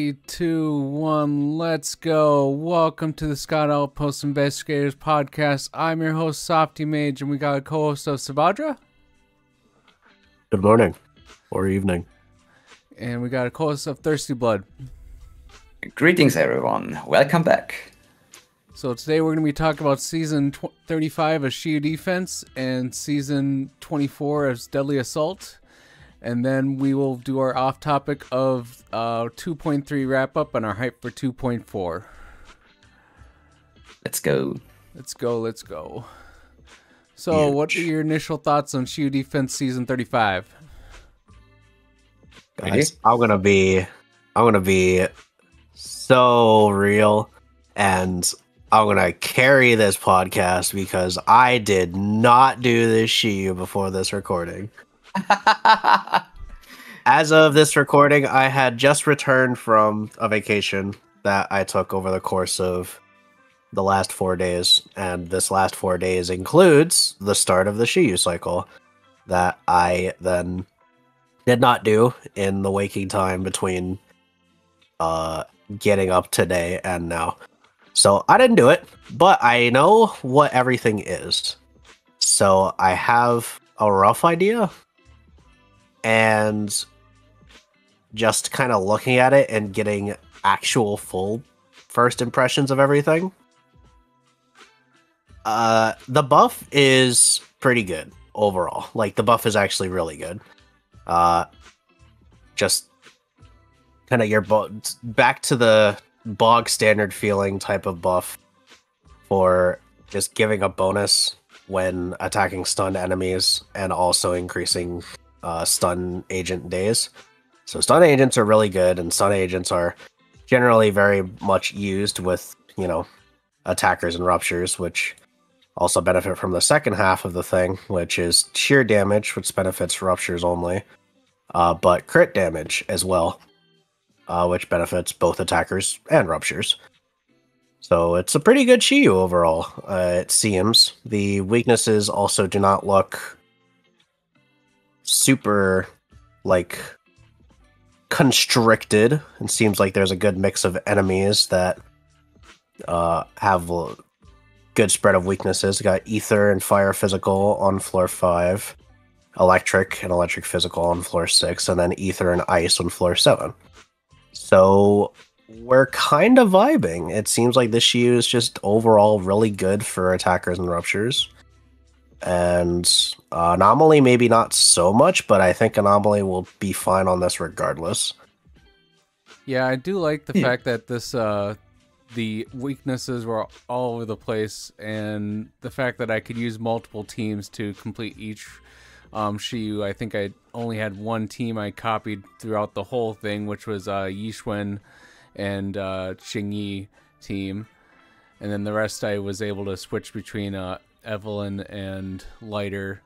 3, 2, 1, let's go. Welcome to the Scott Outpost Investigators Podcast. I'm your host, Softy Mage, and we got a co-host of Sabadra. Good morning or evening. And we got a co-host of Thirsty Blood. Greetings, everyone. Welcome back. So today we're going to be talking about Season 35 of Shiyu Defense and Season 24 of Deadly Assault. And then we will do our off-topic of 2.3 wrap-up and our hype for 2.4. Let's go. Let's go. So, what are your initial thoughts on Shiyu Defense Season 35? Guys, I'm gonna be so real, and I'm gonna carry this podcast because I did not do this Shiyu before this recording. As of this recording, I had just returned from a vacation that I took over the course of the last 4 days, and this last 4 days includes the start of the Shiyu cycle that I then did not do in the waking time between getting up today and now. So I didn't do it, but I know what everything is. So I have a rough idea. And just kind of looking at it and getting actual full first impressions of everything. The buff is pretty good overall. Like, the buff is actually really good. Just kind of your back to the bog standard feeling type of buff for just giving a bonus when attacking stunned enemies and also increasing stun agent days. So stun agents are really good, and stun agents are generally very much used with, attackers and ruptures, which also benefit from the second half of the thing, which is sheer damage, which benefits ruptures only, but crit damage as well, which benefits both attackers and ruptures. So it's a pretty good Shiyu overall, it seems. The weaknesses also do not look super, constricted. It seems like there's a good mix of enemies that have a good spread of weaknesses. We got Ether and Fire Physical on floor 5, Electric and Electric Physical on floor 6, and then Ether and Ice on floor 7. So we're kind of vibing. It seems like this Shiyu is just overall really good for attackers and ruptures. And Anomaly maybe not so much, but I think Anomaly will be fine on this regardless. Yeah, I do like the fact that this the weaknesses were all over the place, and the fact that I could use multiple teams to complete each Shiyu. I think I only had one team I copied throughout the whole thing, which was Yixuan and Qingyi team, and then the rest I was able to switch between Evelyn and Lighter,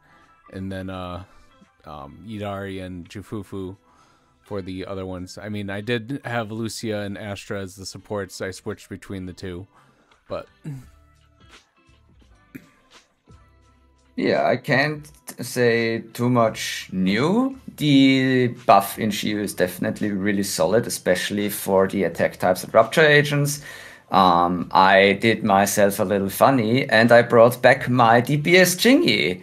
and then Yidari and Jufufu for the other ones. I mean, I did have Lucia and Astra as the supports. I switched between the two, but yeah, I can't say too much new. The buff in Shiyu is definitely really solid, especially for the attack types and rupture agents. I did myself a little funny, and I brought back my DPS Chingy,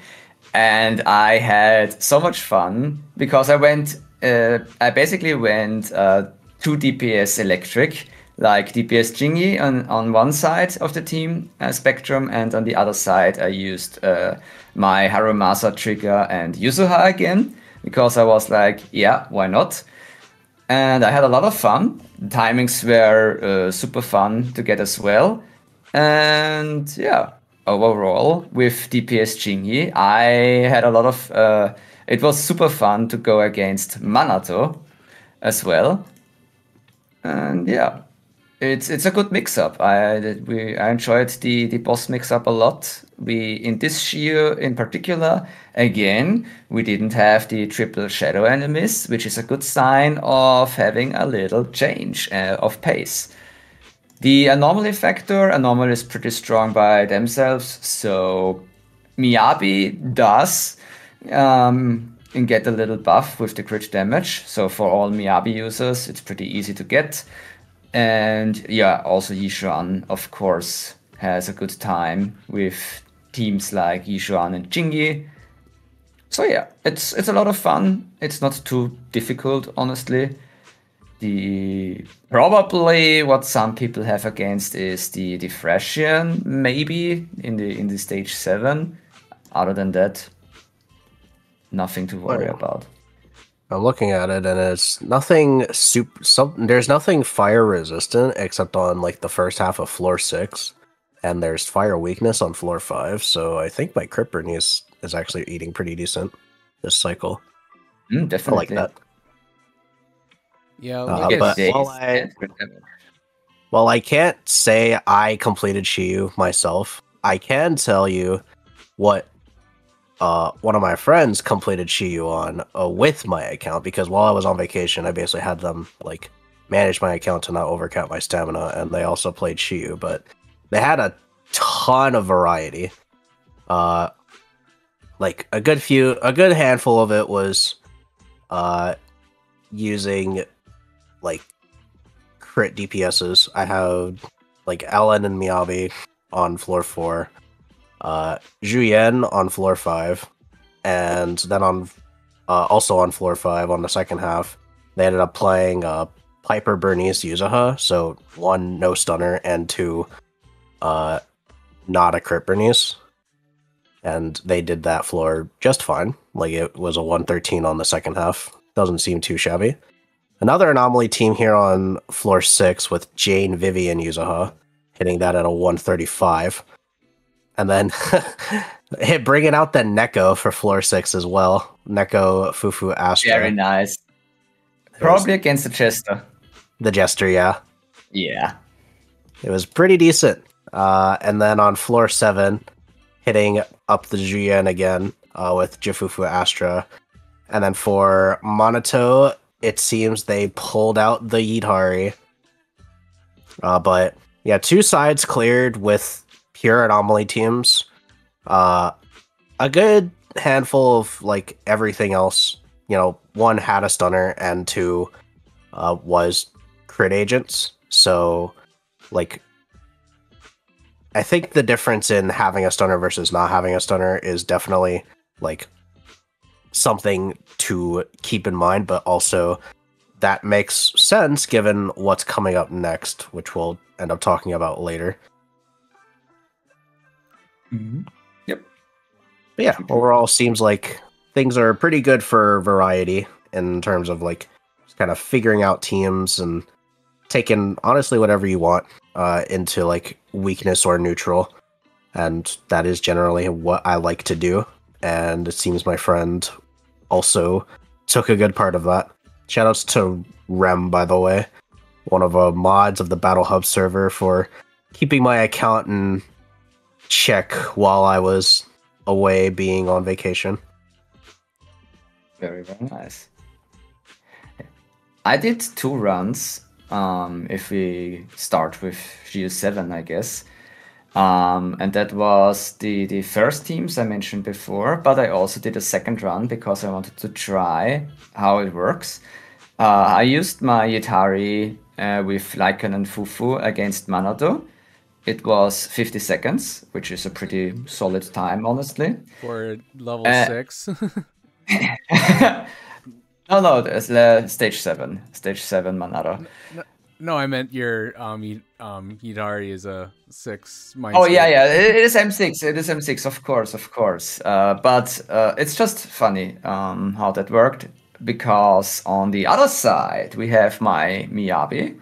and I had so much fun because I basically went 2 DPS electric, like DPS Chingy on one side of the team spectrum, and on the other side I used my Harumasa trigger and Yuzuha again, because I was like, yeah, why not? And I had a lot of fun. The timings were super fun to get as well. And yeah, overall, with DPS Chingy, I had a lot of... it was super fun to go against Manato as well. And yeah, it's a good mix-up. I enjoyed the boss mix-up a lot. In this Shiyu in particular, again, we didn't have the triple shadow enemies, which is a good sign of having a little change of pace. The anomaly is pretty strong by themselves, so Miyabi does and get a little buff with the crit damage. So for all Miyabi users, it's pretty easy to get. And yeah, also Yishuan, of course, has a good time with teams like Yishuan and Jingi. So yeah, it's a lot of fun. It's not too difficult, honestly. The probably what some people have against is the Thrasian, maybe in the stage 7. Other than that, nothing to worry about. I'm looking at it, and it's nothing there's nothing fire resistant except on like the first half of floor 6, and there's fire weakness on floor 5. So I think my crit burn is actually eating pretty decent this cycle. Definitely. I like that. Yeah, but while I can't say I completed Shiyu myself, I can tell you what one of my friends completed Shiyu on with my account, because while I was on vacation, I basically had them like manage my account to not overcount my stamina, and they also played Shiyu, but they had a ton of variety. Like a good handful of it was using like crit DPSs. I have like Ellen and Miyabi on floor 4, Juyen on floor 5, and then on also on floor 5 on the second half, they ended up playing Piper, Bernice, Yuzuha, so 1 no stunner and 2 not a crit Bernice. And they did that floor just fine. Like it was a 113 on the second half. Doesn't seem too shabby. Another anomaly team here on floor 6 with Jane, Vivian, Yuzuha, hitting that at a 135. And then bringing out the Neko for floor 6 as well. Neko, Fufu, Astra. Very nice. Probably against the Jester. The Jester, yeah. Yeah. It was pretty decent. And then on floor 7, hitting up the Juyen again with Jifufu, Astra. And then for Monato, it seems they pulled out the Yidhari. But yeah, 2 sides cleared with pure anomaly teams. A good handful of like everything else. 1 had a stunner and 2 was crit agents. So like I think the difference in having a stunner versus not having a stunner is definitely like something to keep in mind, but also that makes sense given what's coming up next, which we'll end up talking about later. Mm-hmm. Yep. But yeah, overall seems like things are pretty good for variety in terms of like just kind of figuring out teams and taking honestly whatever you want into like weakness or neutral, and that is generally what I like to do, and it seems my friend also took a good part of that. Shoutouts to Rem, by the way, one of the mods of the Battle Hub server, for keeping my account in check while I was away being on vacation. Very, very nice. I did 2 runs. If we start with GU7, I guess. And that was the first teams I mentioned before, but I also did a second run because I wanted to try how it works. I used my Yetari with Lycan and Fufu against Manado. It was 50 seconds, which is a pretty solid time, honestly. For level 6? No, there's stage 7. Stage 7 Manado. No, I meant your Hidari is a 6. Oh yeah, it is M6. It is M6, of course. But it's just funny how that worked, because on the other side we have my Miyabi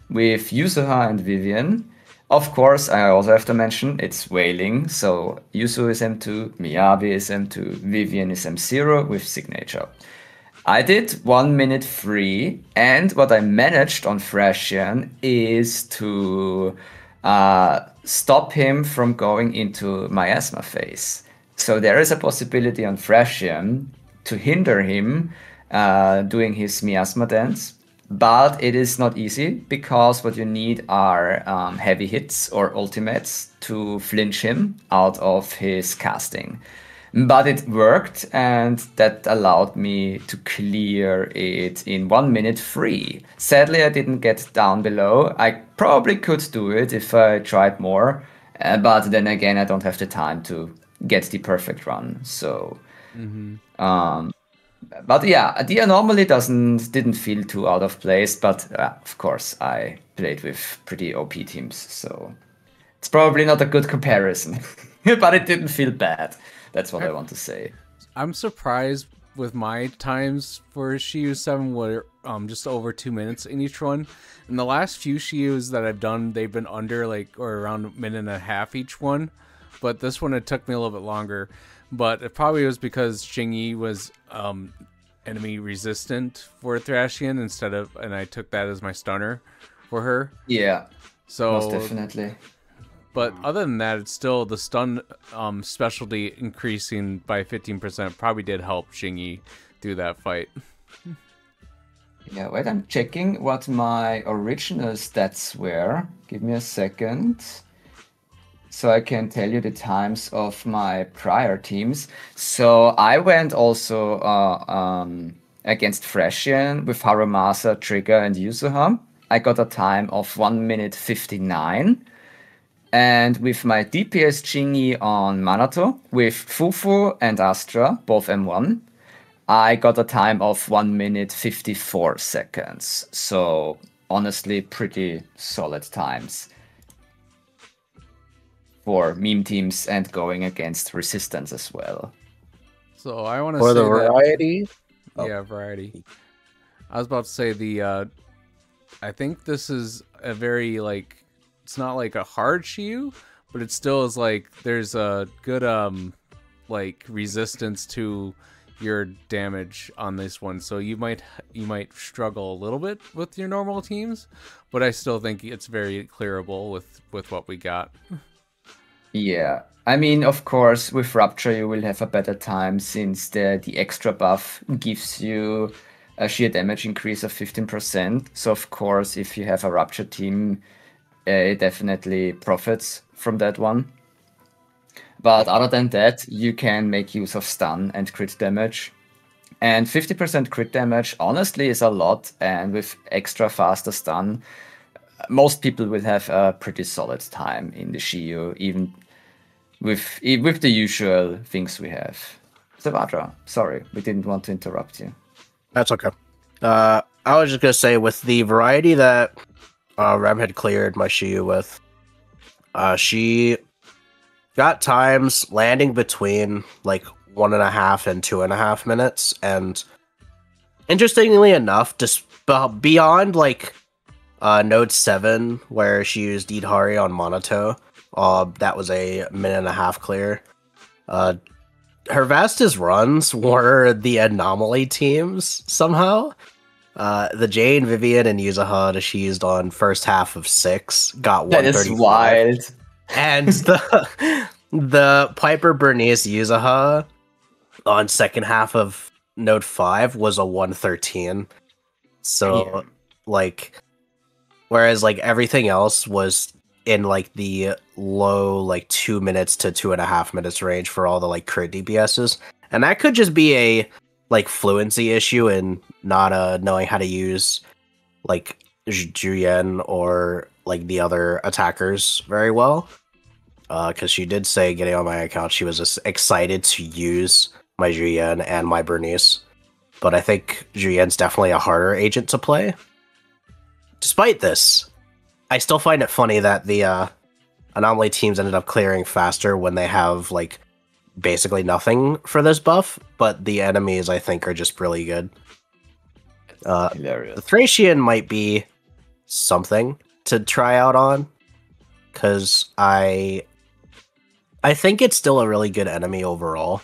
with Yuzuha and Vivian. Of course, I also have to mention it's Wailing, so Yuzu is M2, Miyabi is M2, Vivian is M0 with Signature. I did 1 minute free, and what I managed on Thrasian is to stop him from going into miasma phase. So there is a possibility on Thrasian to hinder him doing his miasma dance, but it is not easy, because what you need are heavy hits or ultimates to flinch him out of his casting. But it worked, and that allowed me to clear it in 1 minute free. Sadly, I didn't get down below. I probably could do it if I tried more, but then again, I don't have the time to get the perfect run. So, but yeah, the anomaly didn't feel too out of place. But of course, I played with pretty OP teams, so it's probably not a good comparison. But it didn't feel bad. That's what I want to say. I'm surprised with my times for Shiyu 7 were just over 2 minutes in each one. And the last few Shiyus that I've done, they've been under or around a minute and a half each one. But this one, it took me a little bit longer. But it probably was because Xingyi was enemy resistant for Thrashian and I took that as my stunner for her. Yeah, so most definitely. But other than that, it's still the stun specialty increasing by 15% probably did help Xingyi through that fight. Yeah, wait, I'm checking what my original stats were. Give me a second. So I can tell you the times of my prior teams. So I went also against Thrashian with Harumasa, Trigger, and Yuzuha. I got a time of 1 minute 59. And with my DPS Xingyi on Manato, with Fufu and Astra, both M1, I got a time of 1 minute 54 seconds. So honestly, pretty solid times for meme teams and going against Resistance as well. So I want to for say the variety. Yeah, variety. I was about to say I think this is a very it's not like a hard Shiyu, but it still is there's a good resistance to your damage on this one. So you might struggle a little bit with your normal teams, but I still think it's very clearable with what we got. Yeah, I mean, of course, with Rupture you will have a better time since the extra buff gives you a sheer damage increase of 15%. So of course, if you have a Rupture team, it definitely profits from that one. But other than that, you can make use of stun and crit damage. And 50% crit damage, honestly, is a lot. And with extra faster stun, most people will have a pretty solid time in the Shiyu, even with the usual things we have. Savadra, sorry, we didn't want to interrupt you. That's okay. I was just going to say, with the variety that Rem had cleared my Shiyu with, she got times landing between 1.5 and 2.5 minutes, and interestingly enough, just beyond Node 7, where she used Idhari on Monato, that was a minute and a half clear. Her fastest runs were the anomaly teams somehow. The Jane, Vivian, and Yuzuha that she used on first half of 6 got 135. That is wild. And the Piper, Bernice, Yuzuha on second half of Node 5 was a 113. So, whereas everything else was in the low 2 minutes to 2.5 minutes range for all the crit DPSs. And that could just be a fluency issue and not knowing how to use Juyen or the other attackers very well. Because she did say, getting on my account, she was just excited to use my Juyen and my Bernice. But I think Juyen's definitely a harder agent to play. Despite this, I still find it funny that the anomaly teams ended up clearing faster when they have basically nothing for this buff, but the enemies I think are just really good. Hilarious. The Thracian might be something to try out on, because I think it's still a really good enemy overall,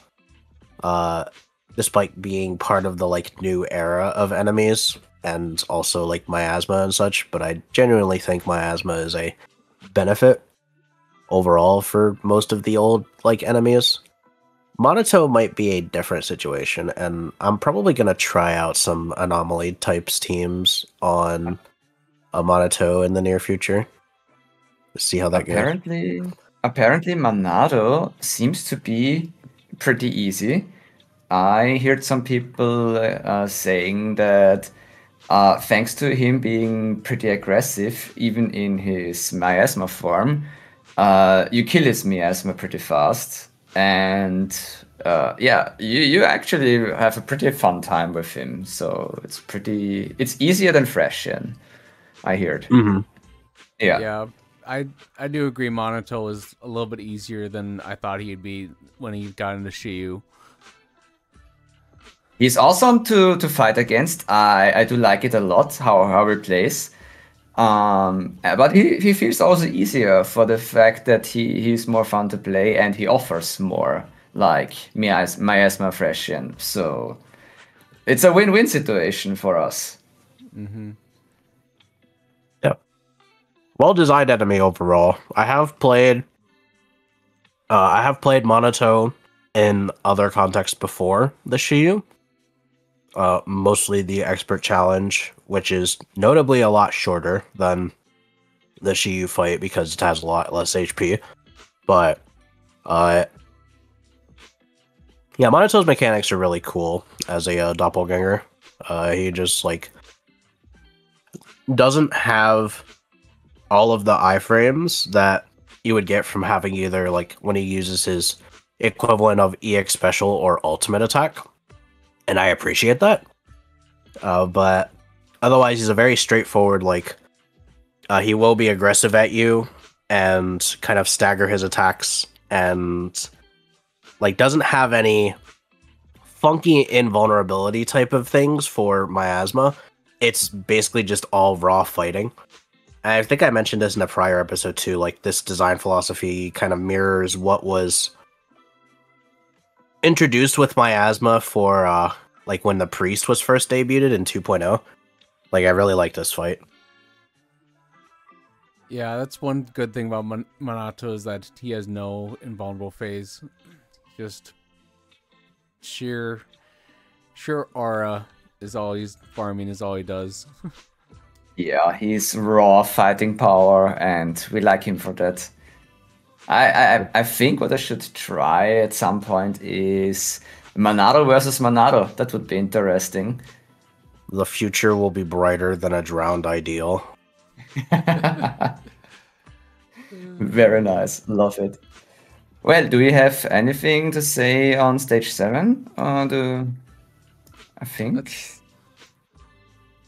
despite being part of the new era of enemies and also miasma and such. But I genuinely think miasma is a benefit overall for most of the old enemies. Monato might be a different situation, and I'm probably going to try out some anomaly types teams on a Monato in the near future. See how that goes. Apparently Manado seems to be pretty easy. I heard some people saying that thanks to him being pretty aggressive, even in his miasma form, you kill his miasma pretty fast. And yeah, you actually have a pretty fun time with him. So it's easier than Thrasian, I heard. Mm-hmm. Yeah. I do agree. Monato is a little bit easier than I thought he'd be when he got into Shiyu. He's awesome to fight against. I do like it a lot how he plays. But he feels also easier for the fact that he's more fun to play and he offers more, like Miasma Freshian. So it's a win-win situation for us. Mm-hmm. Yeah. Well-designed enemy overall. I have played Monotone in other contexts before the Shiyu. Mostly the Expert Challenge, which is notably a lot shorter than the Shiyu fight because it has a lot less HP. But, yeah, Monotone's mechanics are really cool as a doppelganger. He just, like, doesn't have all of the iframes that you would get from having either, like, when he uses his equivalent of EX Special or Ultimate Attack. And I appreciate that. But otherwise, he's a very straightforward, like, he will be aggressive at you and kind of stagger his attacks and, like, doesn't have any funky invulnerability type of things for Miasma. It's basically just all raw fighting. And I think I mentioned this in a prior episode too, like, this design philosophy kind of mirrors what was introduced with Miasma for, like, when the Priest was first debuted in 2.0. Like, I really like this fight. Yeah, that's one good thing about Monato is that he has no invulnerable phase. Just sheer aura is all he's farming, is all he does. Yeah, he's raw fighting power, and we like him for that. I think what I should try at some point is Monado versus Monado. That would be interesting. The future will be brighter than a drowned ideal. Very nice. Love it. Well, do we have anything to say on stage 7? I think.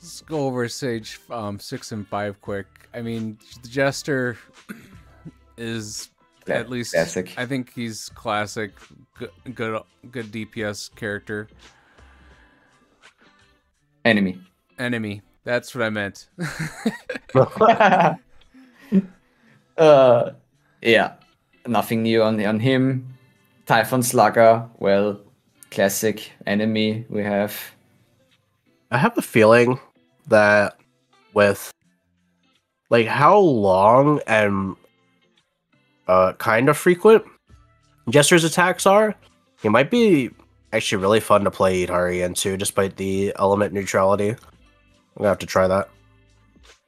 Let's go over stage 6 and 5 quick. I mean, the Jester is at least classic. I think he's classic, good DPS character. Enemy. That's what I meant. Yeah, nothing new on him. Typhon Slugger, well, classic enemy we have. I have a feeling that with, like, how long and kind of frequent Jester's attacks are, he might be actually really fun to play Itari into, despite the element neutrality. I'm gonna have to try that.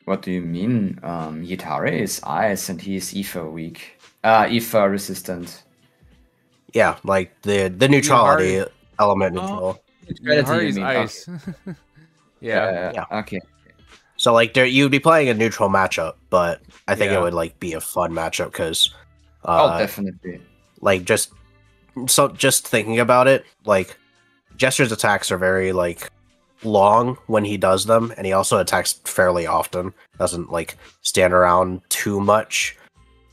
What do you mean? Yitari is ice and he is Ether weak. Ether resistant. Yeah, like the neutrality element neutral. Yitari's ice. Okay. Yeah. Okay. So, like, you'd be playing a neutral matchup, but I think it would, like, be a fun matchup because, definitely. like, just thinking about it, like, Jester's attacks are very, like, long when he does them, and he also attacks fairly often. Doesn't, like, stand around too much.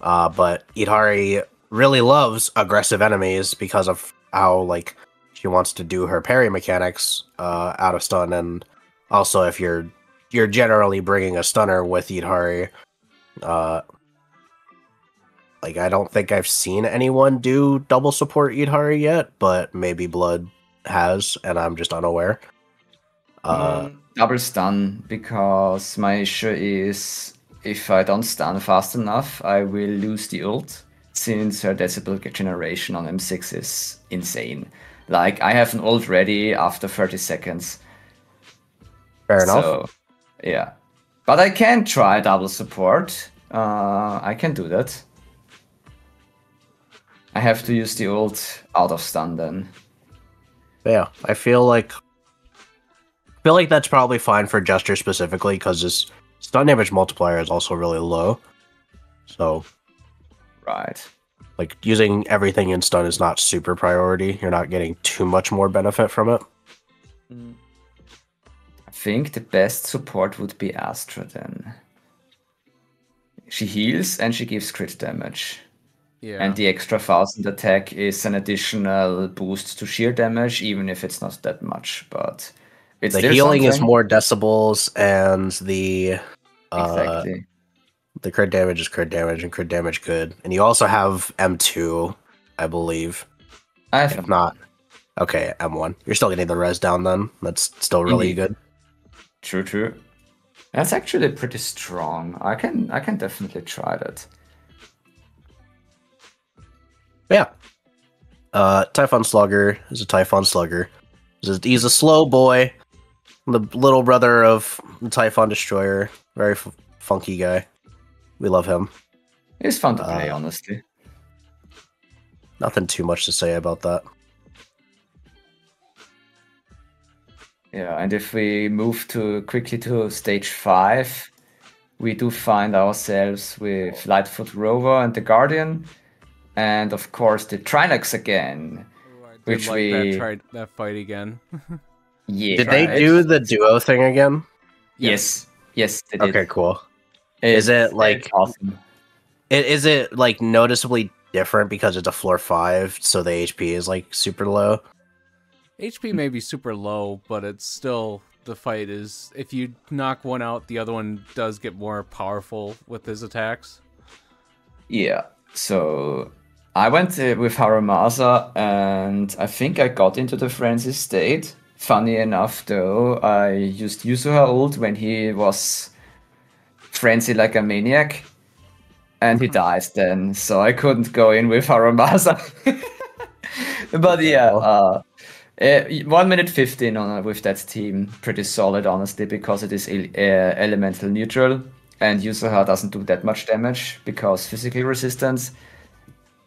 But Itari really loves aggressive enemies because of how, like, she wants to do her parry mechanics out of stun, and also if you're generally bringing a stunner with Itari. Like, I don't think I've seen anyone do double support Itari yet, but maybe Blood has, and I'm just unaware. Double stun, because my issue is if I don't stun fast enough, I will lose the ult, since her decibel generation on M6 is insane. Like, I have an ult ready after 30 seconds. Fair enough. So, yeah. But I can try double support. I can do that. I have to use the old out of stun then. Yeah, I feel like that's probably fine for Jester specifically because his stun damage multiplier is also really low. So, right, like using everything in stun is not super priority. You're not getting too much more benefit from it. I think the best support would be Astra then. She heals and she gives crit damage. Yeah. And the extra 1000 attack is an additional boost to sheer damage, even if it's not that much. But it's The still healing is something. more decibels, and the Exactly. the crit damage is crit damage, and crit damage good. And you also have M2, I believe. I have If not, okay, M1. You're still getting the res down then. That's still really Indeed. good. True. That's actually pretty strong. I can definitely try that. Yeah. Typhon Slugger is a Typhon Slugger. He's a slow boy. The little brother of Typhon Destroyer. Very funky guy. We love him. It's fun to play, honestly. Nothing too much to say about that. Yeah, and if we move quickly to stage 5, we do find ourselves with Lightfoot Rover and the Guardian, and of course the Trinox again. Which that fight again. Yeah. Did they do the duo thing again? Yes, they did. Okay, cool. Is it like awesome? Is it like noticeably different because it's a floor 5, so the HP is like super low? HP may be super low, but it's still, the fight is, if you knock one out, the other one does get more powerful with his attacks. Yeah, so I went with Haramasa, and I think I got into the frenzy state. Funny enough, though, I used Yusuha ult when he was frenzy like a maniac, and he dies then, so I couldn't go in with Haramasa. But yeah, 1 minute 15 with that team, pretty solid, honestly, because it is elemental neutral, and Yusuha doesn't do that much damage because physical resistance.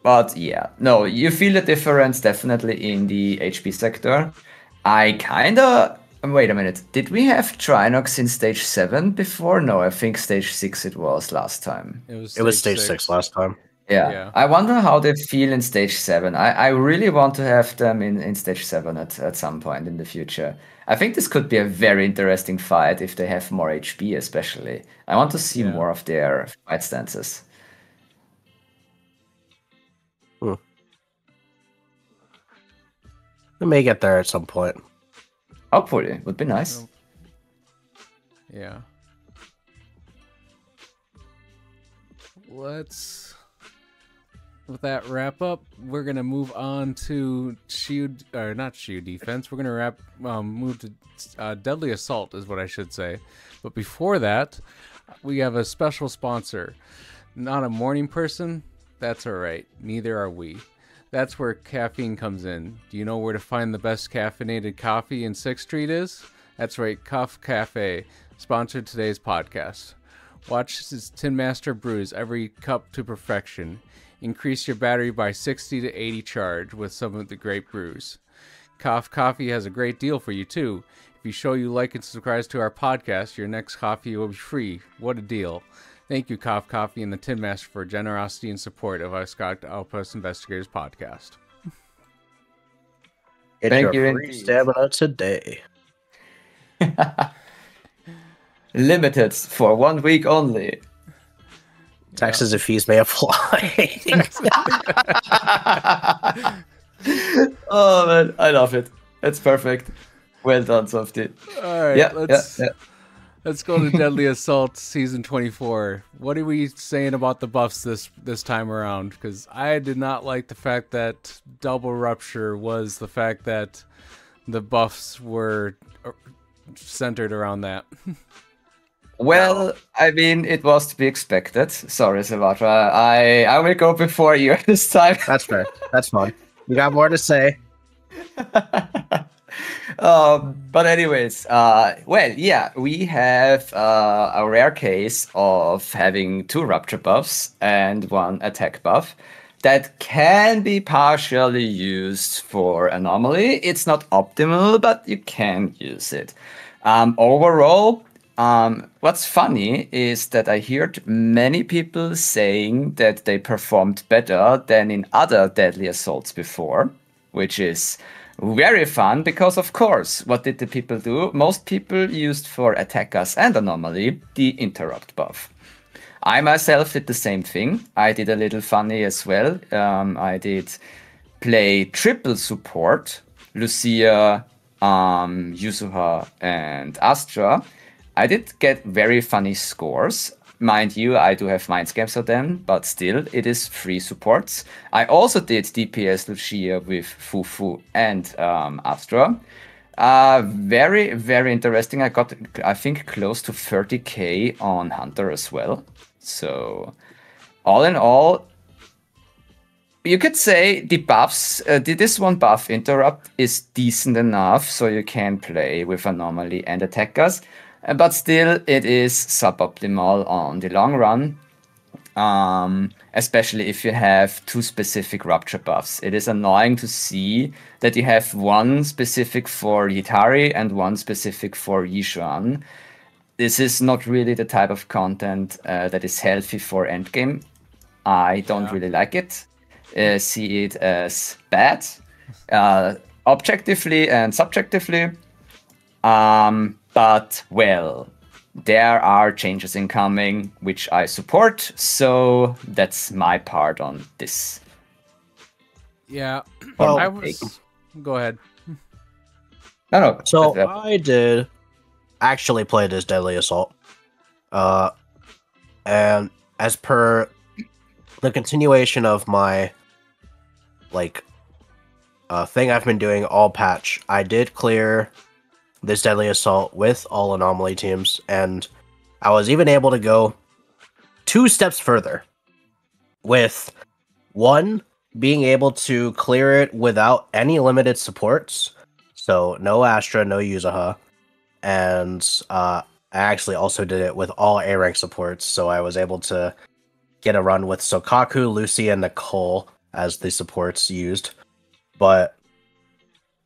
But yeah, no, you feel the difference definitely in the HP sector. I kinda... Wait a minute, did we have Trinox in stage 7 before? No, I think stage 6 it was last time. It was stage 6 last time. Yeah. I wonder how they feel in stage 7. I really want to have them in stage 7 at some point in the future. I think this could be a very interesting fight if they have more HP, especially. I want to see more of their fight stances. We may get there at some point. Hopefully, would be nice. Yeah. Let's, with that wrap up, we're gonna move on to not Shiyu defense. We're gonna move to Deadly Assault is what I should say. But before that, we have a special sponsor. Not a morning person? That's all right. Neither are we. That's where caffeine comes in. Do you know where to find the best caffeinated coffee in 6th Street is? That's right, Cuff Cafe, sponsored today's podcast. Watch his Tin Master brews every cup to perfection. Increase your battery by 60 to 80 charge with some of the great brews. Cuff Coffee has a great deal for you too. If you show you like and subscribe to our podcast, your next coffee will be free. What a deal. Thank you, Cough Coffee and the Tin Master, for generosity and support of our Scott Outpost Investigators podcast. Thank you, free stamina today. Limited for 1 week only. Taxes and fees may apply. Oh man, I love it. That's perfect. Well done, Softy. All right, let's go to Deadly Assault Season 24. What are we saying about the buffs this time around? Because I did not like the fact that Double Rupture was the fact that the buffs were centered around that. Well, I mean, it was to be expected. Sorry, Savatra. I will go before you this time. That's fair. That's fine. You got more to say. But anyways, well, yeah, we have a rare case of having 2 Rupture buffs and 1 attack buff. that can be partially used for Anomaly. It's not optimal, but you can use it. Overall, what's funny is that I heard many people saying that they performed better than in other Deadly Assaults before, which is very fun because, of course, what did the people do? Most people used for Attackers and Anomaly the Interrupt buff. I myself did the same thing. I did a little funny as well. I did play triple support, Lucia, Yuzuha, and Astra. I did get very funny scores. Mind you, I do have mind scams of them, but still, it is 3 supports. I also did DPS Lucia with Fufu and Astra. Very, very interesting. I got, I think, close to 30k on Hunter as well. So, all in all, you could say the buffs, this one buff Interrupt is decent enough so you can play with Anomaly and Attackers, but still it is suboptimal on the long run, especially if you have 2 specific Rupture buffs. It is annoying to see that you have one specific for Yitari and one specific for Yishuan. This is not really the type of content that is healthy for endgame. I don't really like it. See it as bad, objectively and subjectively. But, well, there are changes incoming, which I support, so that's my part on this. Yeah, Well, Go ahead. No. So I did actually play this Deadly Assault. And as per the continuation of my thing I've been doing all patch, I did clear this Deadly Assault with all Anomaly teams, and I was even able to go 2 steps further with 1 being able to clear it without any limited supports. So no Astra, no Yuzuha. And I actually also did it with all A rank supports, so I was able to get a run with Sokaku, Lucy, and Nicole as the supports used. But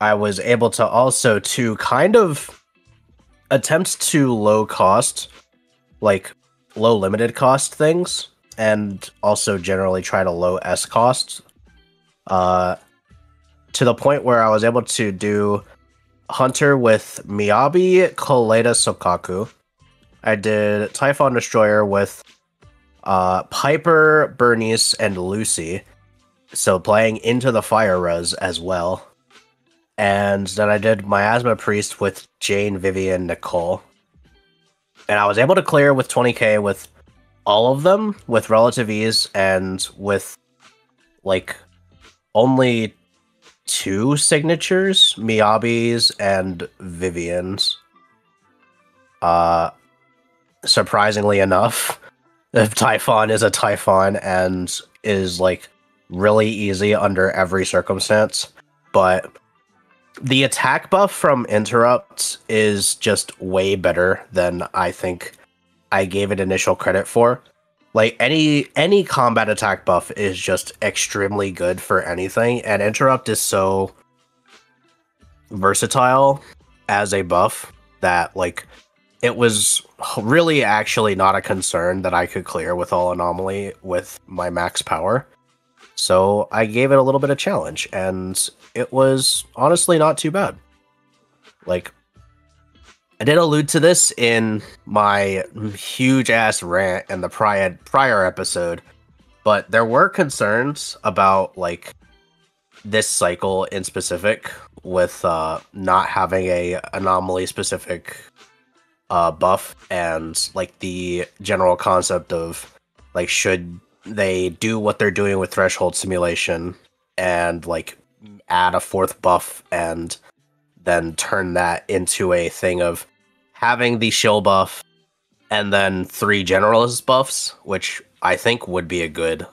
I was able to also to kind of attempt to low limited cost things, and also generally try to low S cost. To the point where I was able to do Hunter with Miyabi, Koleda, Sokaku. I did Typhon Destroyer with Piper, Bernice, and Lucy. So playing into the Fire Res as well. And then I did Miasma Priest with Jane, Vivian, Nicole. And I was able to clear with 20k with all of them with relative ease, and with only 2 signatures, Miyabi's and Vivian's. Surprisingly enough, if Typhon is a Typhon and is really easy under every circumstance, but the attack buff from Interrupt is just way better than I think I gave it initial credit for. Any combat attack buff is just extremely good for anything, and Interrupt is so versatile as a buff that it was really actually not a concern that I could clear with all Anomaly with my max power. So I gave it a little bit of challenge, and it was honestly not too bad. I did allude to this in my huge ass rant in the prior episode, but there were concerns about this cycle in specific with not having a Anomaly specific buff, and the general concept of should they do what they're doing with Threshold Simulation and add a 4th buff and then turn that into a thing of having the shield buff and then 3 generalist buffs, which I think would be a good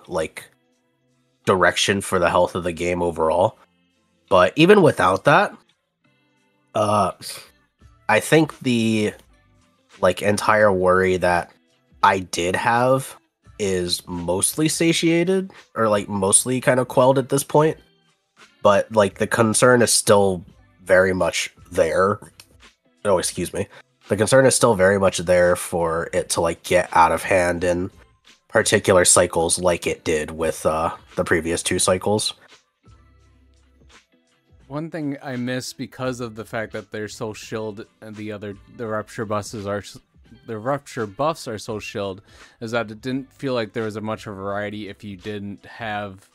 direction for the health of the game overall. But even without that, I think the entire worry that I did have is mostly satiated or like mostly kind of quelled at this point, but like the concern is still very much there. Oh, excuse me. The concern is still very much there for it to like get out of hand in particular cycles like it did with the previous 2 cycles. One thing I miss because of the fact that they're so shielded and the rupture buffs are so shielded is that it didn't feel like there was a much of a variety if you didn't have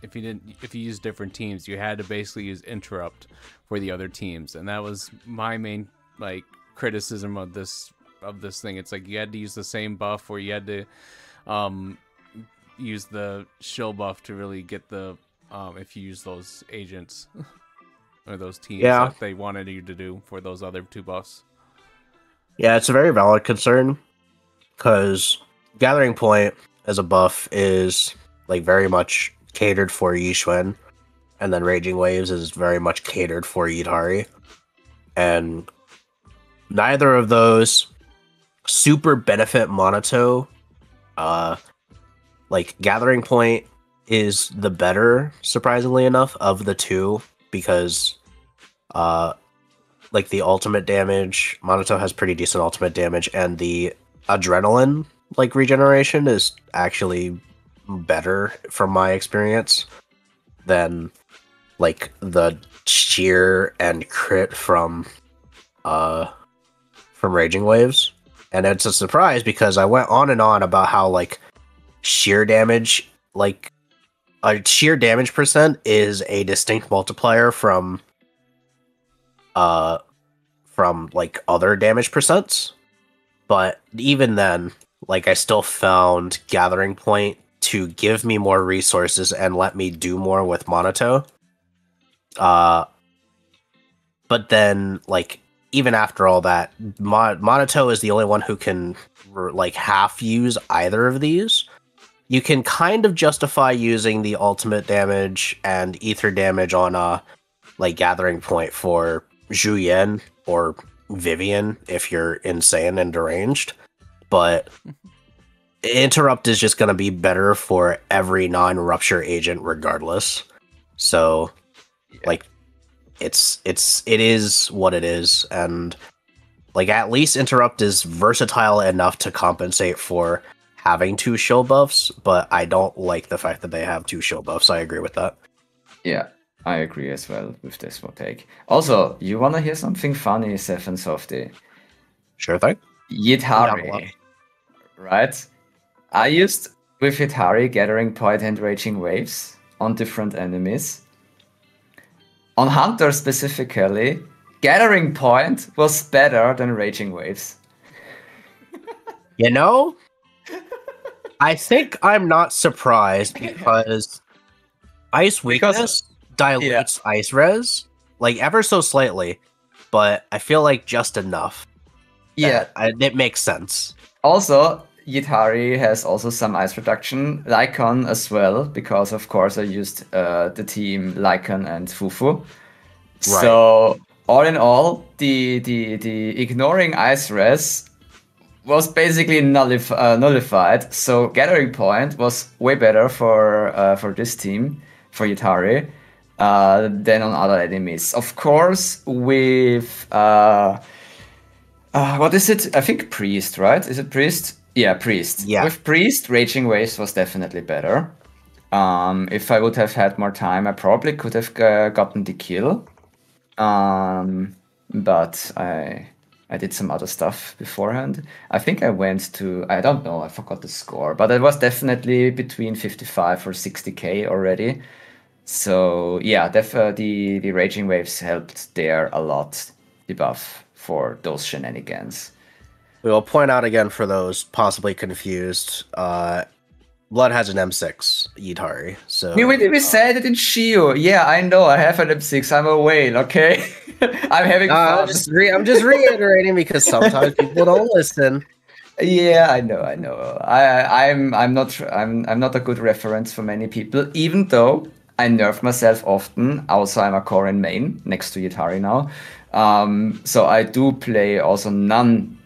if you used different teams. You had to basically use interrupt for the other teams, and that was my main like criticism of this thing. It's like you had to use the same buff, or you had to use the shield buff to really get the if you use those agents or those teams that they wanted you to do for those other 2 buffs. Yeah, it's a very valid concern, because Gathering Point as a buff is like very much catered for Yixuan, and then Raging Waves is very much catered for Yitari. And neither of those super benefit Monato. Like Gathering Point is the better, surprisingly enough, of the 2, because like the ultimate damage, Monato has pretty decent ultimate damage, and the adrenaline like regeneration is actually better from my experience than like the sheer and crit from Raging Waves. And it's a surprise because I went on and on about how like sheer damage, like a sheer damage percent is a distinct multiplier from like other damage percents. But even then, like I still found Gathering Point to give me more resources and let me do more with Monato. But then like even after all that, Monato is the only one who can like half use either of these. You can kind of justify using the ultimate damage and ether damage on like Gathering Point for Zhu Yan or Vivian if you're insane and deranged, but Interrupt is just going to be better for every non-rupture agent regardless. So like it is what it is, and like at least Interrupt is versatile enough to compensate for having 2 shield buffs, but I don't like the fact that they have 2 shield buffs. I agree with that. Yeah, I agree as well with this one take. Also, you want to hear something funny, Seven Softy? Sure thing. Yitari, right? I used with Yitari Gathering Point and Raging Waves on different enemies. On Hunter specifically, Gathering Point was better than Raging Waves. You know, I think I'm not surprised because Ice Weakness dilutes Ice Res, like ever so slightly, but I feel like just enough. Yeah. It makes sense. Also, Yitari has also some ice reduction. Lycon as well, because of course I used the team Lycon and Fufu. Right. So all in all, the ignoring ice res was basically nullified. So Gathering Point was way better for this team, for Yitari, than on other enemies. Of course, with what is it? I think Priest, right? Is it Priest? Yeah, Priest. Yeah. With Priest, Raging Waves was definitely better. If I would have had more time, I probably could have gotten the kill. But I did some other stuff beforehand. I think I went to, I don't know, I forgot the score, but it was definitely between 55 or 60k already. So yeah, the Raging Waves helped there a lot, the buff for those shenanigans. We will point out again for those possibly confused, Blood has an M6 Yitari, so... We said it in Shiyu. Yeah, I know, I have an M6, I'm a whale, okay? I'm having fun. I'm just reiterating because sometimes people don't listen. Yeah, I know. I'm not a good reference for many people, even though I nerf myself often. Also, I'm a Korin main next to Yitari now. So I do play also non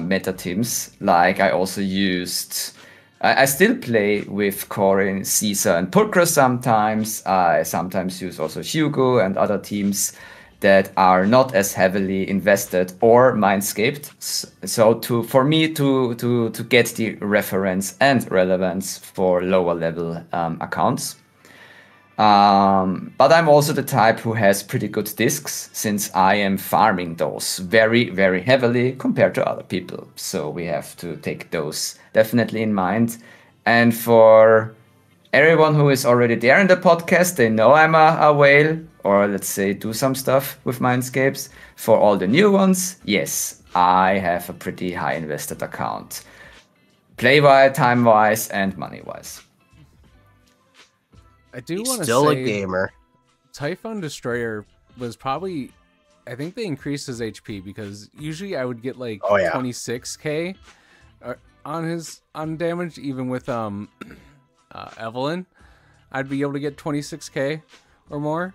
meta teams. Like I also used I still play with Corrin, Caesar, and Pulchra sometimes. I sometimes use also Hugo and other teams that are not as heavily invested or Mindscaped. So for me to get the reference and relevance for lower level accounts. But I'm also the type who has pretty good discs since I am farming those very, very heavily compared to other people. So we have to take those definitely in mind. And for everyone who is already there in the podcast, they know I'm a whale, or let's say do some stuff with Mindscapes. For all the new ones, yes, I have a pretty high invested account. Play-wise, time-wise, and money-wise. I do want to say, still a gamer. Typhon Destroyer was probably, I think they increased his HP because usually I would get like 26k on damage, even with Evelyn. I'd be able to get 26k or more,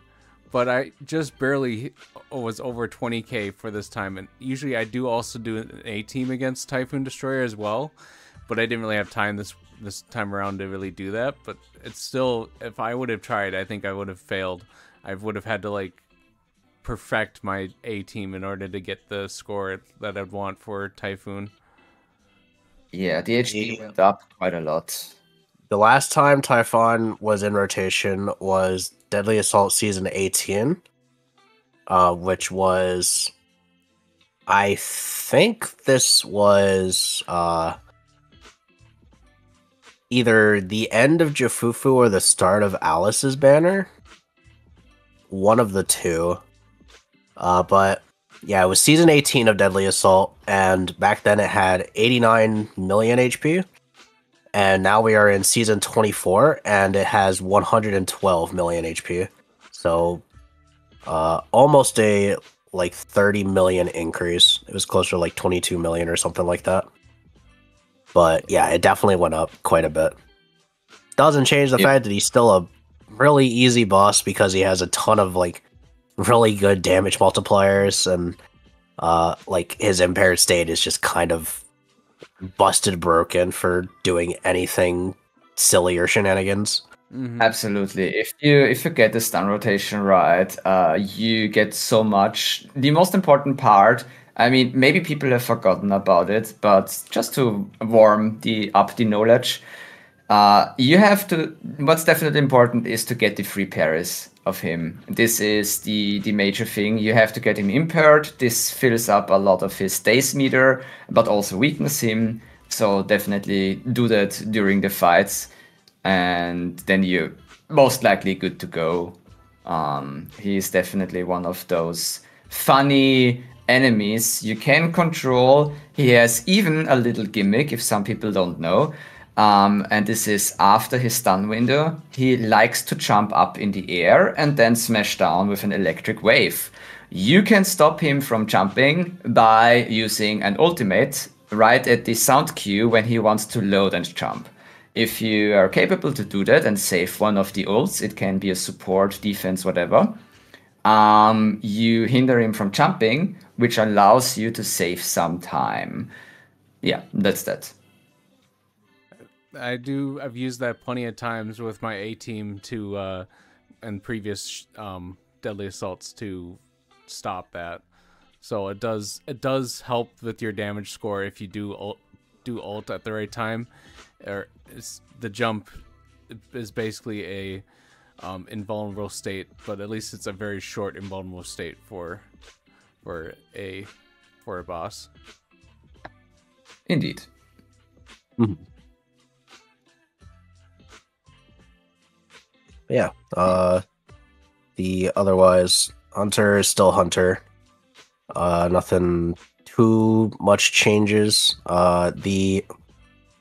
but I just barely was over 20k for this time. And usually I do also do an A team against Typhoon Destroyer as well, but I didn't really have time this time around to really do that. But it's still, if I would have tried, I think I would have failed. I would have had to like perfect my A team in order to get the score that I'd want for Typhoon. Yeah, the HP went up quite a lot. The last time Typhon was in rotation was Deadly Assault Season 18, which was, I think this was either the end of Jafufu or the start of Alice's banner. One of the two. But yeah, it was Season 18 of Deadly Assault, and back then it had 89 million HP. And now we are in Season 24, and it has 112 million HP. So, almost a, like, 30 million increase. It was closer to, like, 22 million or something like that. But, yeah, it definitely went up quite a bit. Doesn't change the fact that he's still a really easy boss because he has a ton of, like, really good damage multipliers, and, like, his impaired state is just kind of busted broken for doing anything silly or shenanigans. Mm-hmm. Absolutely. If you get the stun rotation right, you get so much. The most important part, I mean, maybe people have forgotten about it, but just to warm up the knowledge, you have to. What's definitely important is to get the free parries of him. This is the major thing. You have to get him impaired. This fills up a lot of his days meter, but also weakens him. So definitely do that during the fights, and then you're most likely good to go. He is definitely one of those funny enemies you can control. He has even a little gimmick, if some people don't know. And this is after his stun window. He likes to jump up in the air and then smash down with an electric wave. You can stop him from jumping by using an ultimate right at the sound cue when he wants to load and jump. If you are capable to do that and save one of the ults, it can be a support, defense, whatever, you hinder him from jumping, which allows you to save some time. Yeah, that's that. I've used that plenty of times with my A team to, and previous Deadly Assaults to stop that. So it does help with your damage score if you do ult at the right time. Or the jump is basically a invulnerable state, but at least it's a very short invulnerable state for a boss. Indeed. Mm-hmm. Yeah. The otherwise Hunter is still Hunter. Nothing too much changes. The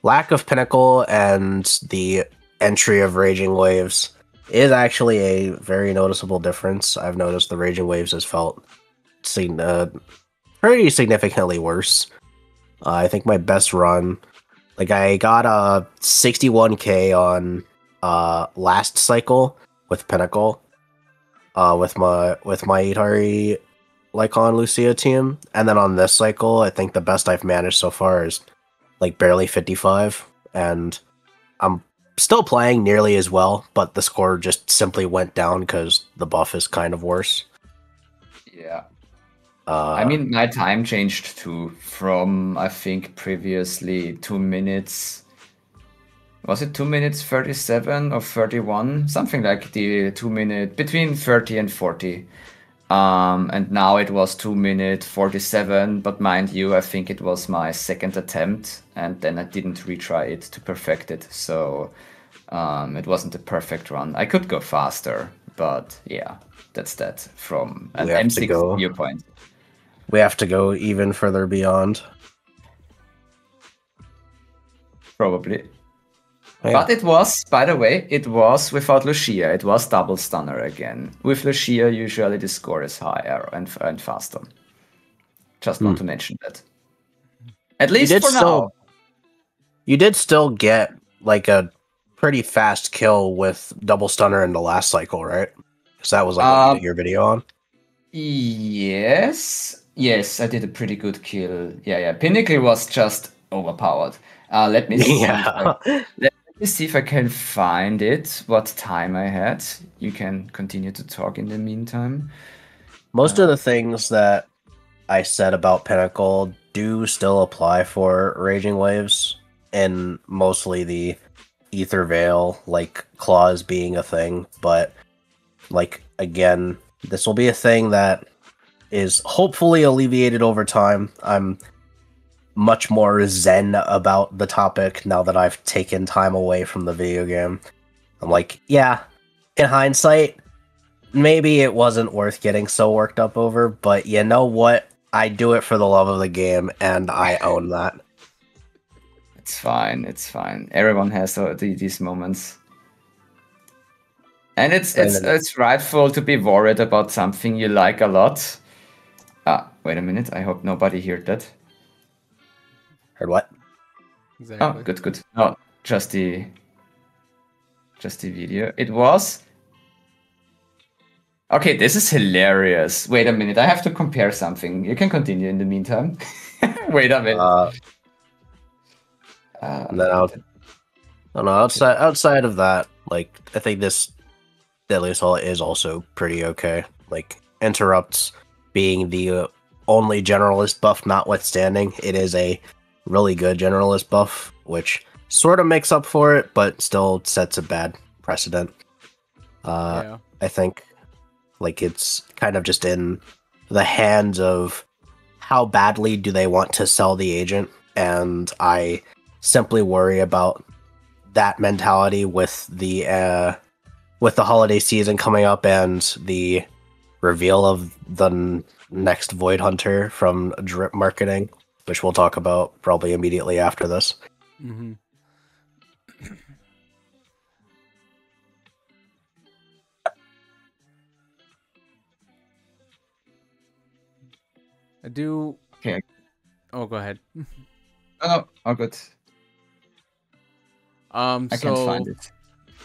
lack of Pinnacle and the entry of Raging Waves is actually a very noticeable difference. I've noticed the Raging Waves has felt pretty significantly worse. I think my best run, like I got a 61k on last cycle with Pinnacle, with my Itari Lycon Lucia team, and then on this cycle, I think the best I've managed so far is like barely 55, and I'm still playing nearly as well, but the score just simply went down because the buff is kind of worse. Yeah. I mean, my time changed too from, I think, previously 2 minutes. Was it 2 minutes 37 or 31? Something like the 2 minute, between 30 and 40. And now it was 2 minute 47, but mind you, I think it was my second attempt, and then I didn't retry it to perfect it, so it wasn't a perfect run. I could go faster, but yeah, that's that from an M6 viewpoint. We have to go even further beyond. Probably. Yeah. But it was, by the way, it was without Lucia. It was double stunner again. With Lucia, usually the score is higher and faster. Just want to mention that. At least for now. You did still get like a pretty fast kill with double stunner in the last cycle, right? Because that was like what you did your video on. Yes, I did a pretty good kill. Yeah. Pinnacle was just overpowered. Let me see. Let me see if I can find it. What time I had? You can continue to talk in the meantime. Most of the things that I said about Pinnacle do still apply for Raging Waves, and mostly the Ether Veil, like claws being a thing. But like again, this will be a thing that is hopefully alleviated over time. I'm much more zen about the topic now that I've taken time away from the video game. I'm like, yeah, in hindsight, maybe it wasn't worth getting so worked up over, but you know what? I do it for the love of the game, and I own that. It's fine. Everyone has these moments. And it's rightful to be worried about something you like a lot. Wait a minute. I hope nobody heard that. Heard what? Exactly. Oh, good. No, just the video. It was... Okay, this is hilarious. Wait a minute. I have to compare something. You can continue in the meantime. Wait a minute. Outside of that, like, I think this Deadly Assault is also pretty okay. Like, interrupts being the only generalist buff notwithstanding, it is a really good generalist buff, which sort of makes up for it, but still sets a bad precedent. I think, like, it's kind of just in the hands of how badly do they want to sell the agent, and I simply worry about that mentality with the holiday season coming up and the reveal of the next Void Hunter from Drip Marketing, which we'll talk about probably immediately after this. Mm-hmm. I do... Okay. Oh, go ahead. Oh, good. I can't find it.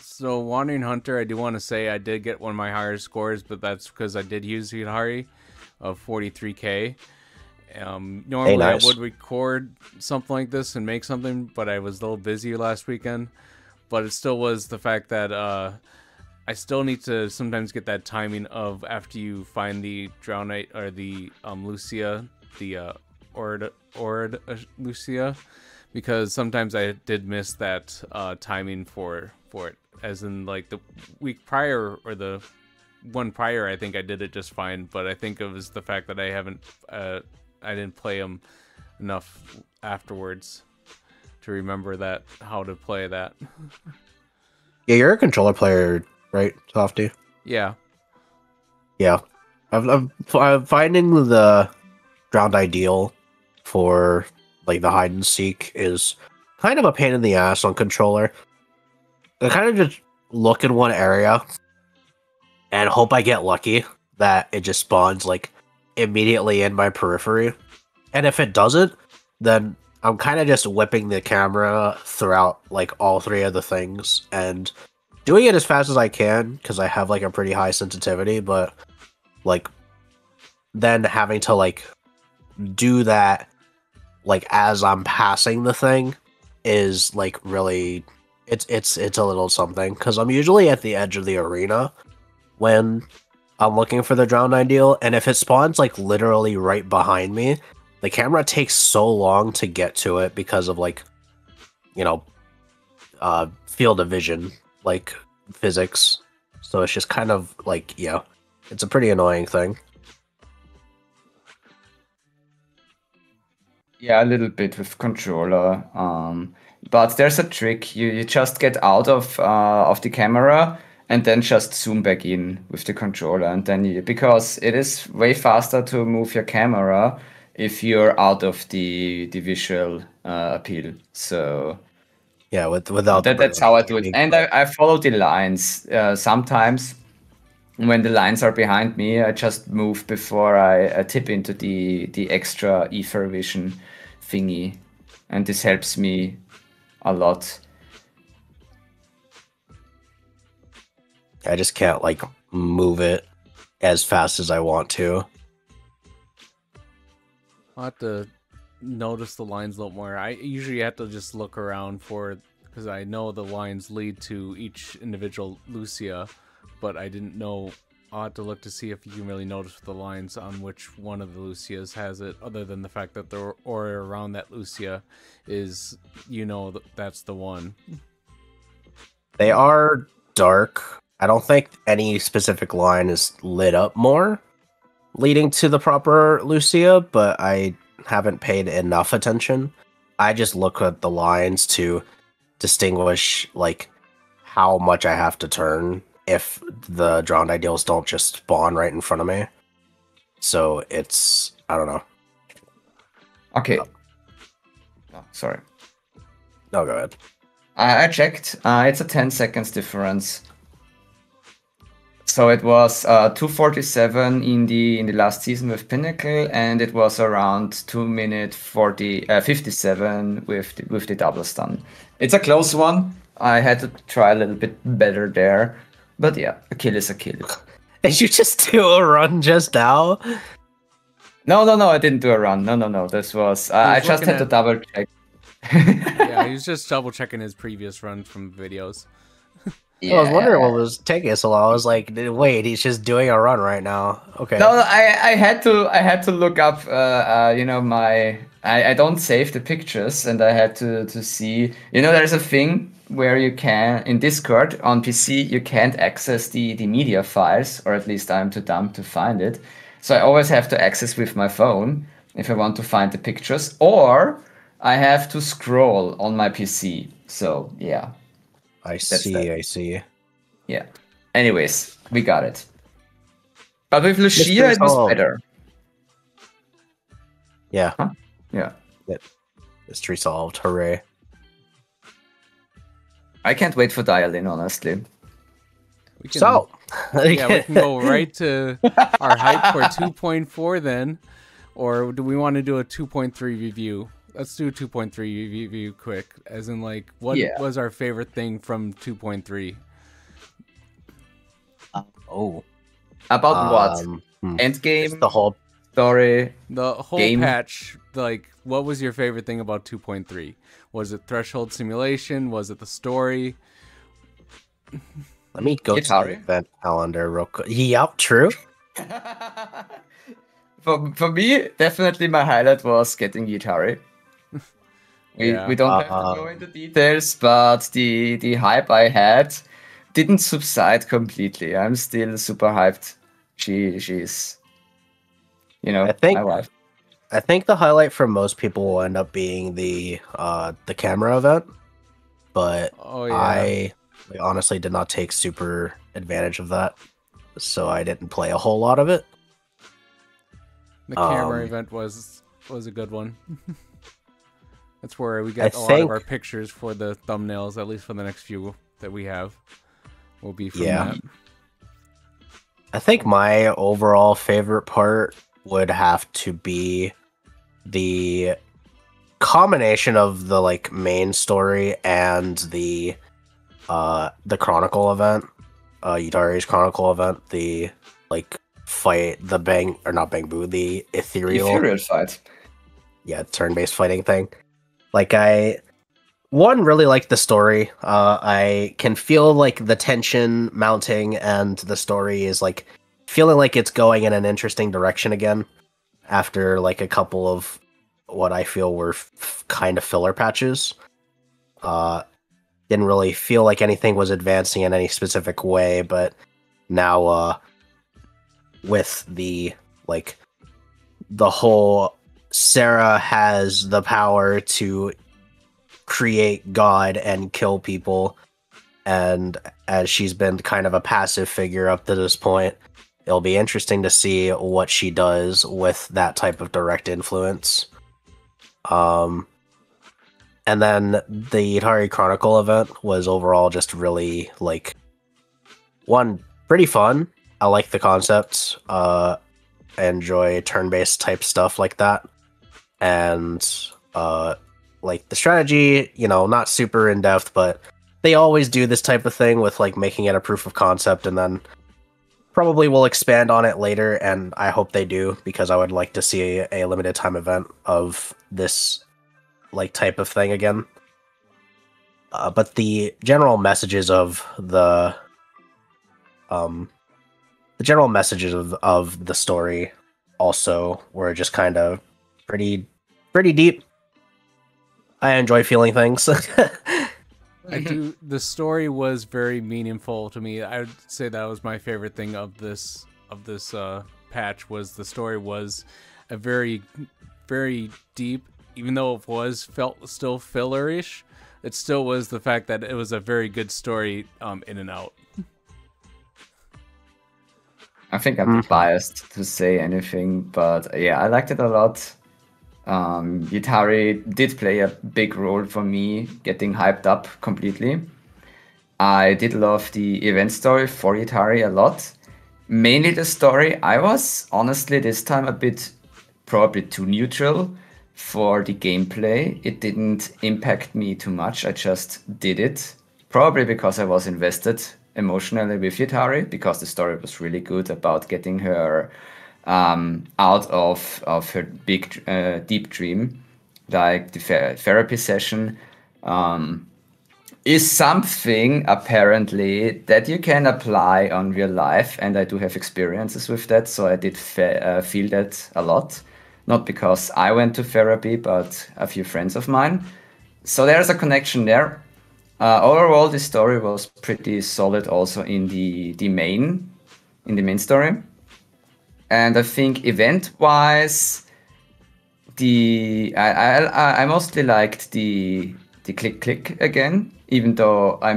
So, Wandering Hunter, I do want to say I did get one of my higher scores, but that's because I did use Hidari of 43k. Normally nice. I would record something like this and make something, but I was a little busy last weekend. But it still was the fact that I still need to sometimes get that timing of after you find the Drown Knight or the Lucia, the Ord Lucia, because sometimes I did miss that timing for it. As in, like, the week prior or the one prior, I think I did it just fine. But I think it was the fact that I didn't play them enough afterwards to remember that how to play that. Yeah, you're a controller player, right, Softy? Yeah. I'm finding the Drowned Ideal for, like, the hide and seek is kind of a pain in the ass on controller. I kind of just look in one area and hope I get lucky that it just spawns, like, immediately in my periphery. And if it doesn't, then I'm kind of just whipping the camera throughout, like, all three of the things and doing it as fast as I can because I have, like, a pretty high sensitivity, but, like, then having to, like, do that, like, as I'm passing the thing is, like, really... It's a little something because I'm usually at the edge of the arena when I'm looking for the drowned ideal, and if it spawns like literally right behind me, the camera takes so long to get to it because of like, you know, field of vision, like physics. So it's just kind of like, yeah, it's a pretty annoying thing. Yeah, a little bit with controller. But there's a trick. You just get out of the camera and then just zoom back in with the controller, and then because it is way faster to move your camera if you're out of the visual appeal. So Yeah, without that's how I do it. And I follow the lines. Sometimes when the lines are behind me, I just move before I tip into the extra ether vision thingy, and this helps me a lot. I just can't like move it as fast as I want to. I'll have to notice the lines a little more. I usually have to just look around for, because I know the lines lead to each individual Lucia, but I didn't know. I'll have to look to see if you can really notice the lines on which one of the Lucias has it, other than the fact that the aura around that Lucia is, that's the one. They are dark. I don't think any specific line is lit up more, leading to the proper Lucia, but I haven't paid enough attention. I just look at the lines to distinguish like how much I have to turn if the drowned ideals don't just spawn right in front of me. So it's, I don't know. Okay. Oh, sorry. No, go ahead. I checked. It's a 10 seconds difference. So it was 2:47 in the last season with Pinnacle, and it was around 2 minute 57 with the double stun. It's a close one. I had to try a little bit better there, but yeah, a kill is a kill. Did you just do a run just now? No, I didn't do a run. No. This was I just had to double check. Yeah, he was just double checking his previous run from videos. Yeah, I was wondering what was taking so long. I was like, wait, he's just doing a run right now. Okay. No, I had to look up I don't save the pictures, and I had to see, there's a thing where you can in Discord on PC you can't access the media files, or at least I'm too dumb to find it. So I always have to access with my phone if I want to find the pictures, or I have to scroll on my PC. So yeah. I see. Yeah. Anyways, we got it. But with Lucia, it was better. Yeah. Huh? Yeah. Mystery solved. Hooray. I can't wait for dial-in, honestly. We can go right to our hype for 2.4 then. Or do we want to do a 2.3 review? Let's do a 2.3 review quick. As in, like, what was our favorite thing from 2.3? About what? Endgame? The whole story? The whole game? patch. Like, what was your favorite thing about 2.3? Was it Threshold Simulation? Was it the story? Let me go to the event calendar real quick. Yep, true. For me, definitely my highlight was getting Yutari. We don't have to go into details, but the hype I had didn't subside completely. I'm still super hyped. She's my wife. I think the highlight for most people will end up being the camera event, but I honestly did not take super advantage of that, so I didn't play a whole lot of it. The camera event was a good one. That's where we got a lot of our pictures for the thumbnails, at least for the next few that we have, will be from that. I think my overall favorite part would have to be the combination of the like main story and the Chronicle event, Yutari's Chronicle event, the like fight, the the ethereal fight. Yeah, turn-based fighting thing. Like I one, really like the story. I can feel like the tension mounting, and the story is like feeling like it's going in an interesting direction again after like a couple of what I feel were kind of filler patches. Didn't really feel like anything was advancing in any specific way, but now with the like the whole Sarah has the power to create God and kill people, and as she's been kind of a passive figure up to this point, it'll be interesting to see what she does with that type of direct influence. And then the Atari Chronicle event was overall just really, like, one, pretty fun. I like the concepts. I enjoy turn-based type stuff like that. And, like, the strategy, you know, not super in-depth, but they always do this type of thing with, like, making it a proof of concept, and then probably will expand on it later, and I hope they do, because I would like to see a limited time event of this like type of thing again. But the general messages of the the story also were just kind of pretty deep. I enjoy feeling things. I do. The story was very meaningful to me. I would say that was my favorite thing of this patch. Was the story was a very deep. Even though it felt still fillerish, it still was the fact that it was a very good story in and out. I think I'm biased to say anything, but yeah, I liked it a lot. Yutari did play a big role for me getting hyped up completely. I did love the event story for Yutari a lot. Mainly the story. I was honestly this time a bit probably too neutral for the gameplay. It didn't impact me too much. I just did it. Probably because I was invested emotionally with Yutari, because the story was really good about getting her out of her big deep dream. Like the therapy session is something apparently that you can apply on real life, and I do have experiences with that, so I did feel that a lot. Not because I went to therapy, but a few friends of mine. So there's a connection there. Overall, the story was pretty solid also in the main story. And I think event-wise, I mostly liked the click again, even though I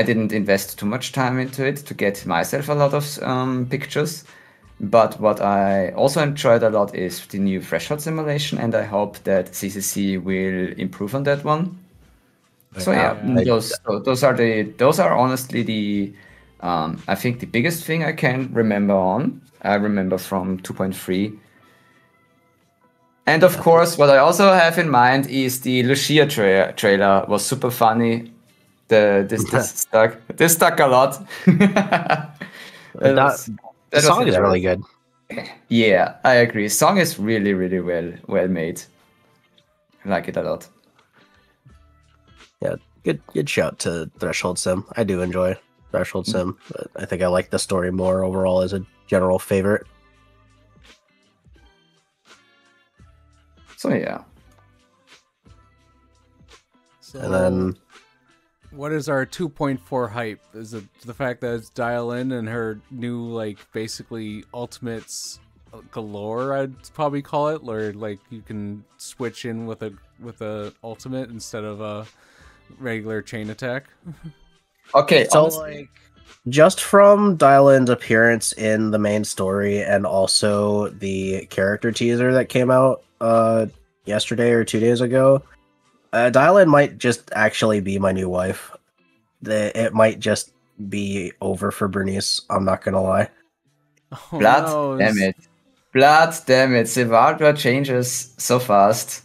didn't invest too much time into it to get myself a lot of pictures. But what I also enjoyed a lot is the new threshold simulation, and I hope that ZZZ will improve on that one. So yeah, those are honestly the I think the biggest thing I can remember on. I remember from 2.3. And of course, what I also have in mind is the Lucia trailer was super funny. This stuck a lot. The song is really good. Yeah, I agree. Song is really well made. I like it a lot. Yeah, good shout to Threshold Sim. I do enjoy Threshold Sim, but I think I like the story more overall as a general favorite. So yeah. And then what is our 2.4 hype? Is it the fact that it's Dial-In and her new, like, basically ultimates galore, I'd probably call it, where, like, you can switch in with a ultimate instead of a regular chain attack? Okay, so, like, just from Dial-In's appearance in the main story and also the character teaser that came out yesterday or 2 days ago, Dial-In might just actually be my new wife. It might just be over for Bernice. I'm not gonna lie. Oh, no. Damn it! Blood, damn it! Sevardra changes so fast.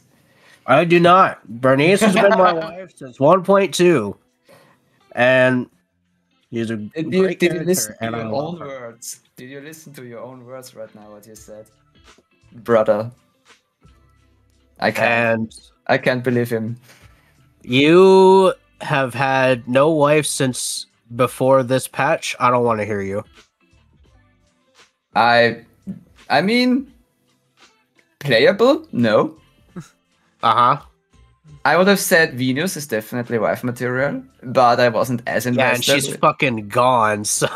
I do not. Bernice has been my wife since 1.2, and she's a great character. Listen to your own words? Did you listen to your own words right now? What you said, brother? I can't believe him. You have had no wife since before this patch. I don't want to hear you. I mean, playable? No. Uh-huh. I would have said Venus is definitely wife material, but I wasn't as invested. Yeah, and she's fucking gone, so...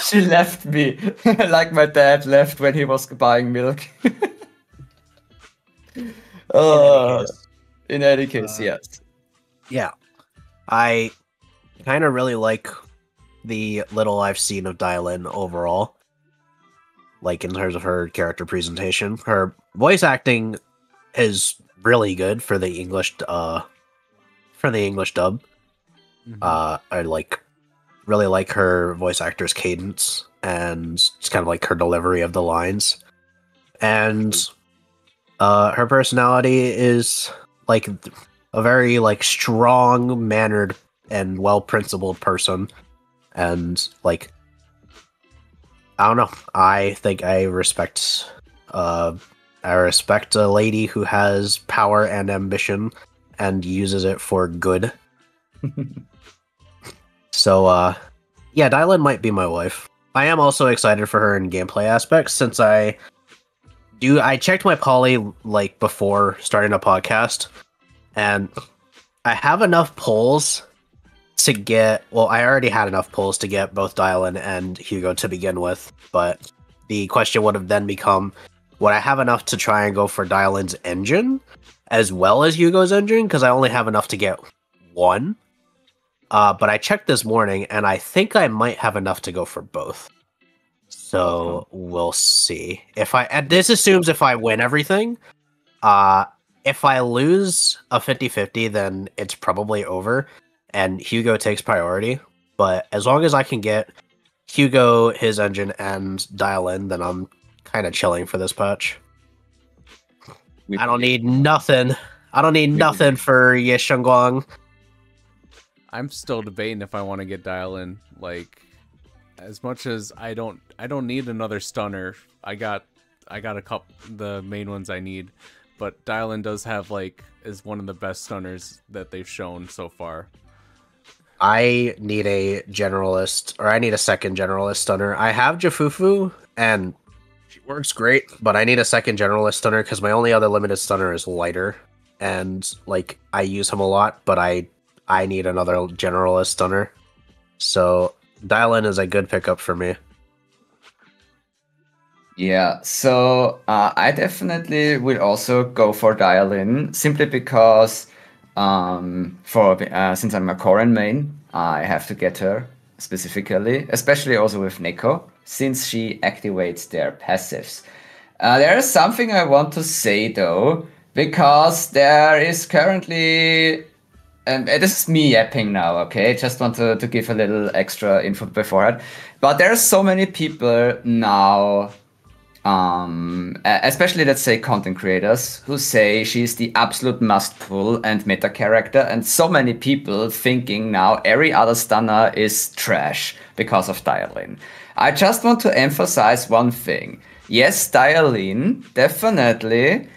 She left me, like my dad left when he was buying milk. In any case, yes. Yeah. I kind of really like the little I've seen of Dylan overall. Like, in terms of her character presentation. Her voice acting is really good for the English dub. Mhm. I really like her voice actor's cadence and it's kind of like her delivery of the lines. And her personality is like a very like strong mannered and well principled person. And like I don't know. I think I respect a lady who has power and ambition and uses it for good. So, yeah, Dylan might be my wife. I am also excited for her in gameplay aspects since I checked my poly like before starting a podcast, and I have enough polls to get, well, I already had enough polls to get both Dylan and Hugo to begin with, but the question would have then become, would I have enough to try and go for Dylan's engine as well as Hugo's engine? Because I only have enough to get one. But I checked this morning, and I think I might have enough to go for both. So we'll see. This assumes if I win everything. If I lose a 50-50, then it's probably over. And Hugo takes priority, but as long as I can get Hugo, his engine, and dial in, then I'm kind of chilling for this patch. I don't need nothing. I don't need nothing for Yeshengguang. I'm still debating if I want to get dial in. Like, as much as I don't need another stunner. I got a couple the main ones I need, but dial in does have is one of the best stunners that they've shown so far. I need a generalist, or I need a second generalist stunner. I have Jafufu, and she works great, but I need a second generalist stunner because my only other limited stunner is lighter, and I use him a lot, but I need another generalist stunner. So Dylan is a good pickup for me. Yeah, so I definitely will also go for Dial-In, simply because since I'm a Corrin main, I have to get her specifically, especially also with Neko, since she activates their passives. There is something I want to say though, because there is currently, and this is me yapping now, okay? Just want to give a little extra info beforehand. But there are so many people now, especially let's say content creators, who say she's the absolute must pull and meta character, and so many people thinking now every other stunner is trash because of Dial-In. I just want to emphasize one thing. Yes, Dial-In definitely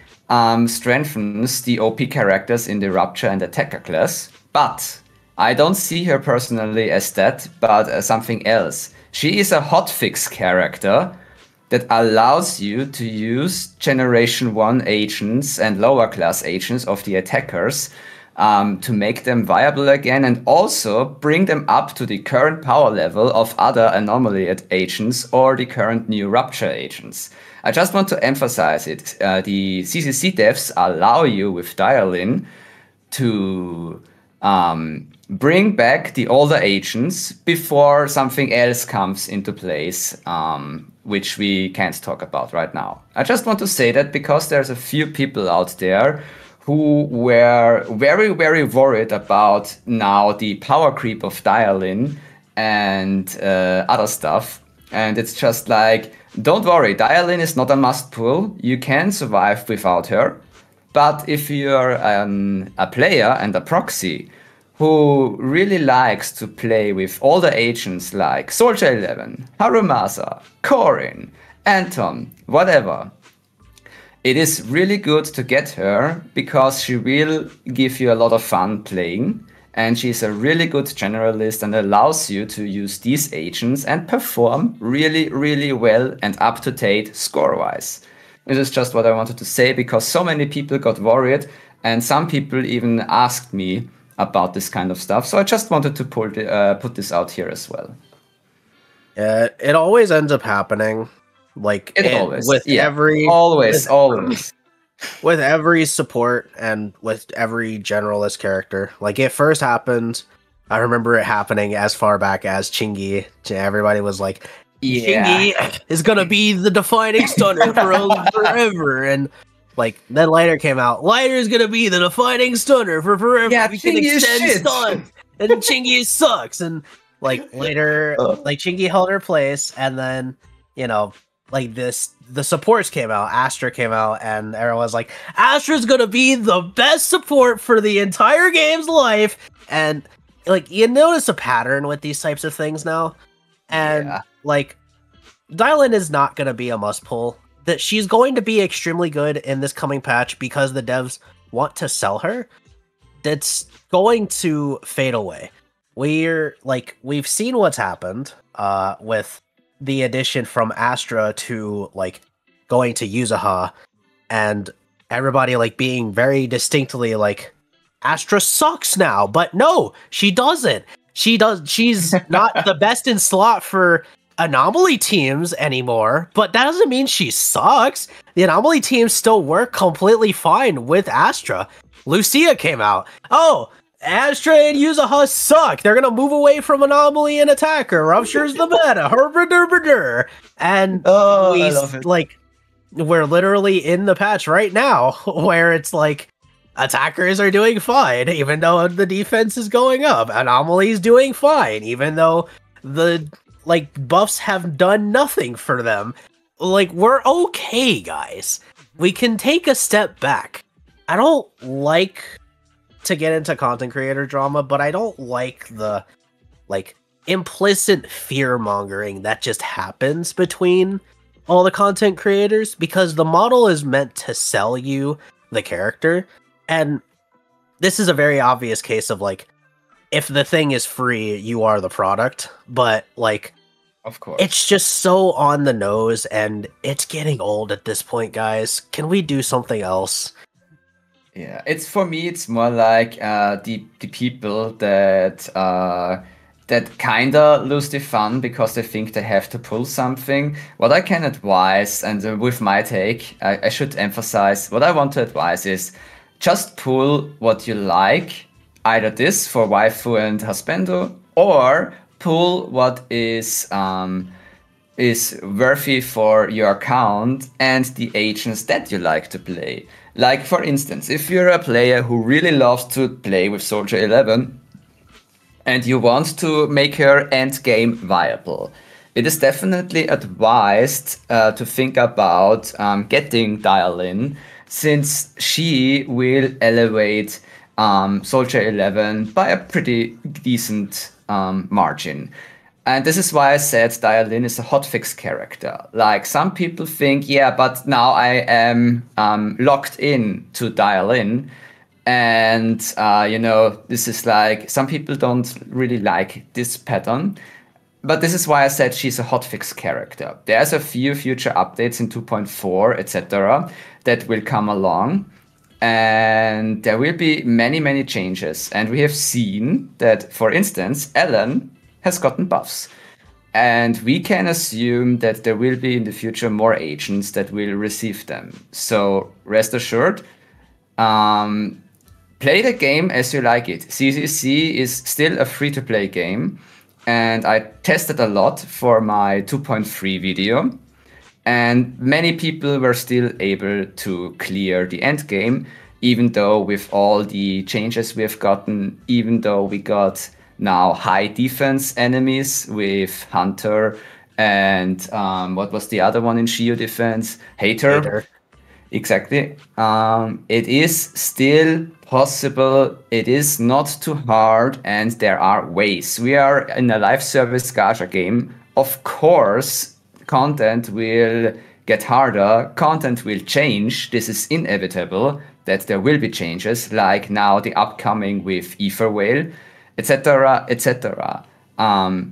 strengthens the OP characters in the Rupture and Attacker class, but I don't see her personally as that, but something else. She is a hotfix character that allows you to use Generation 1 agents and lower class agents of the attackers to make them viable again, and also bring them up to the current power level of other anomaly agents or the current new Rupture agents. I just want to emphasize it. The ZZZ devs allow you with Dial-In to bring back the older agents before something else comes into place, which we can't talk about right now. I just want to say that because there's a few people out there who were very, very worried about now the power creep of Dial-In and other stuff. And it's just like, don't worry, Dial-In is not a must pull. You can survive without her. But if you're a player and a proxy who really likes to play with all the agents like Soldier 11, Harumasa, Corrin, Anton, whatever, it is really good to get her because she will give you a lot of fun playing. And she's a really good generalist and allows you to use these agents and perform really, really well and up to date score wise. This is just what I wanted to say because so many people got worried and some people even asked me about this kind of stuff. So I just wanted to put this out here as well. It always ends up happening. Like always with every always with every support and with every generalist character. Like it first happened, I remember it happening as far back as Chingy. Everybody was like, Chingy is gonna be the defining stunner for forever, and like then Lighter came out. Lighter is gonna be the defining stunner for forever. Yeah, we can extend stuns, and Chingy sucks. And like later, like Chingy held her place, and then like the supports came out. Astra came out, and everyone was like, Astra's gonna be the best support for the entire game's life. And like you notice a pattern with these types of things now, and like Dylan is not gonna be a must pull. That she's going to be extremely good in this coming patch because the devs want to sell her. That's going to fade away. We've seen what's happened with the addition from Astra to like going to Yuzuha, and everybody like being very distinctly like Astra sucks now, but no, she doesn't. She's not the best in slot for anomaly teams anymore, but that doesn't mean she sucks. The anomaly teams still work completely fine with Astra. Lucia came out. Oh, Astra and Yuzuha suck. They're gonna move away from Anomaly and Attacker. Rupture's the meta. And we're literally in the patch right now where it's like Attackers are doing fine, even though the defense is going up. Anomaly's doing fine, even though the buffs have done nothing for them. Like, we're okay, guys. We can take a step back. I don't like to get into content creator drama, but I don't like the implicit fear mongering that just happens between all the content creators, because the model is meant to sell you the character, and this is a very obvious case of like, if the thing is free, you are the product. But like, of course, it's just so on the nose, and it's getting old at this point, guys. Can we do something else? Yeah, for me, it's more like the people that kinda lose the fun because they think they have to pull something. What I can advise, and with my take, I should emphasize, what I want to advise is just pull what you like, either this for waifu and husbando, or pull what is worthy for your account and the agents that you like to play. Like, for instance, if you're a player who really loves to play with Soldier 11 and you want to make her end game viable, it is definitely advised to think about getting Dial-In, since she will elevate Soldier 11 by a pretty decent margin. And this is why I said Dial-In is a hotfix character. Like, some people think, yeah, but now I am locked in to Dial-In. And, this is like, some people don't really like this pattern. But this is why I said she's a hotfix character. There's a few future updates in 2.4, etc. that will come along. And there will be many, many changes. And we have seen that, for instance, Ellen has gotten buffs. And we can assume that there will be in the future more agents that will receive them. So rest assured, play the game as you like it. ZZZ is still a free-to-play game. And I tested a lot for my 2.3 video. And many people were still able to clear the end game, even though with all the changes we have gotten, even though we got now high defense enemies with Hunter and what was the other one in Shiyu defense? Hater. Exactly. It is still possible. It is not too hard, and there are ways. We are in a live service gacha game. Of course, content will get harder, content will change. This is inevitable that there will be changes, like now the upcoming with Ether Whale, etc., etc.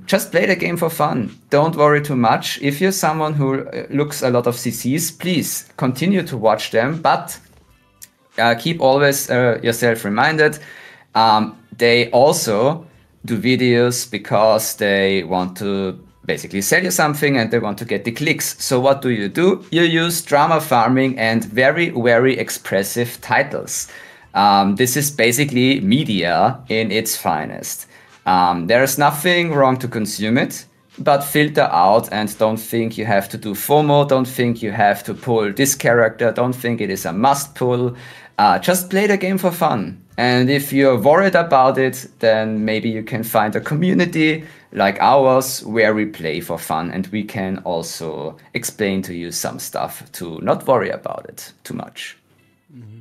Just play the game for fun. Don't worry too much. If you're someone who looks a lot of CCs, please continue to watch them, but keep always yourself reminded. They also do videos because they want to basically sell you something and they want to get the clicks. So what do? You use drama farming and very, very expressive titles. This is basically media in its finest. There is nothing wrong to consume it, but filter out and don't think you have to do FOMO, don't think you have to pull this character, don't think it is a must pull. Just play the game for fun. And if you're worried about it, then maybe you can find a community like ours where we play for fun and we can also explain to you some stuff to not worry about it too much.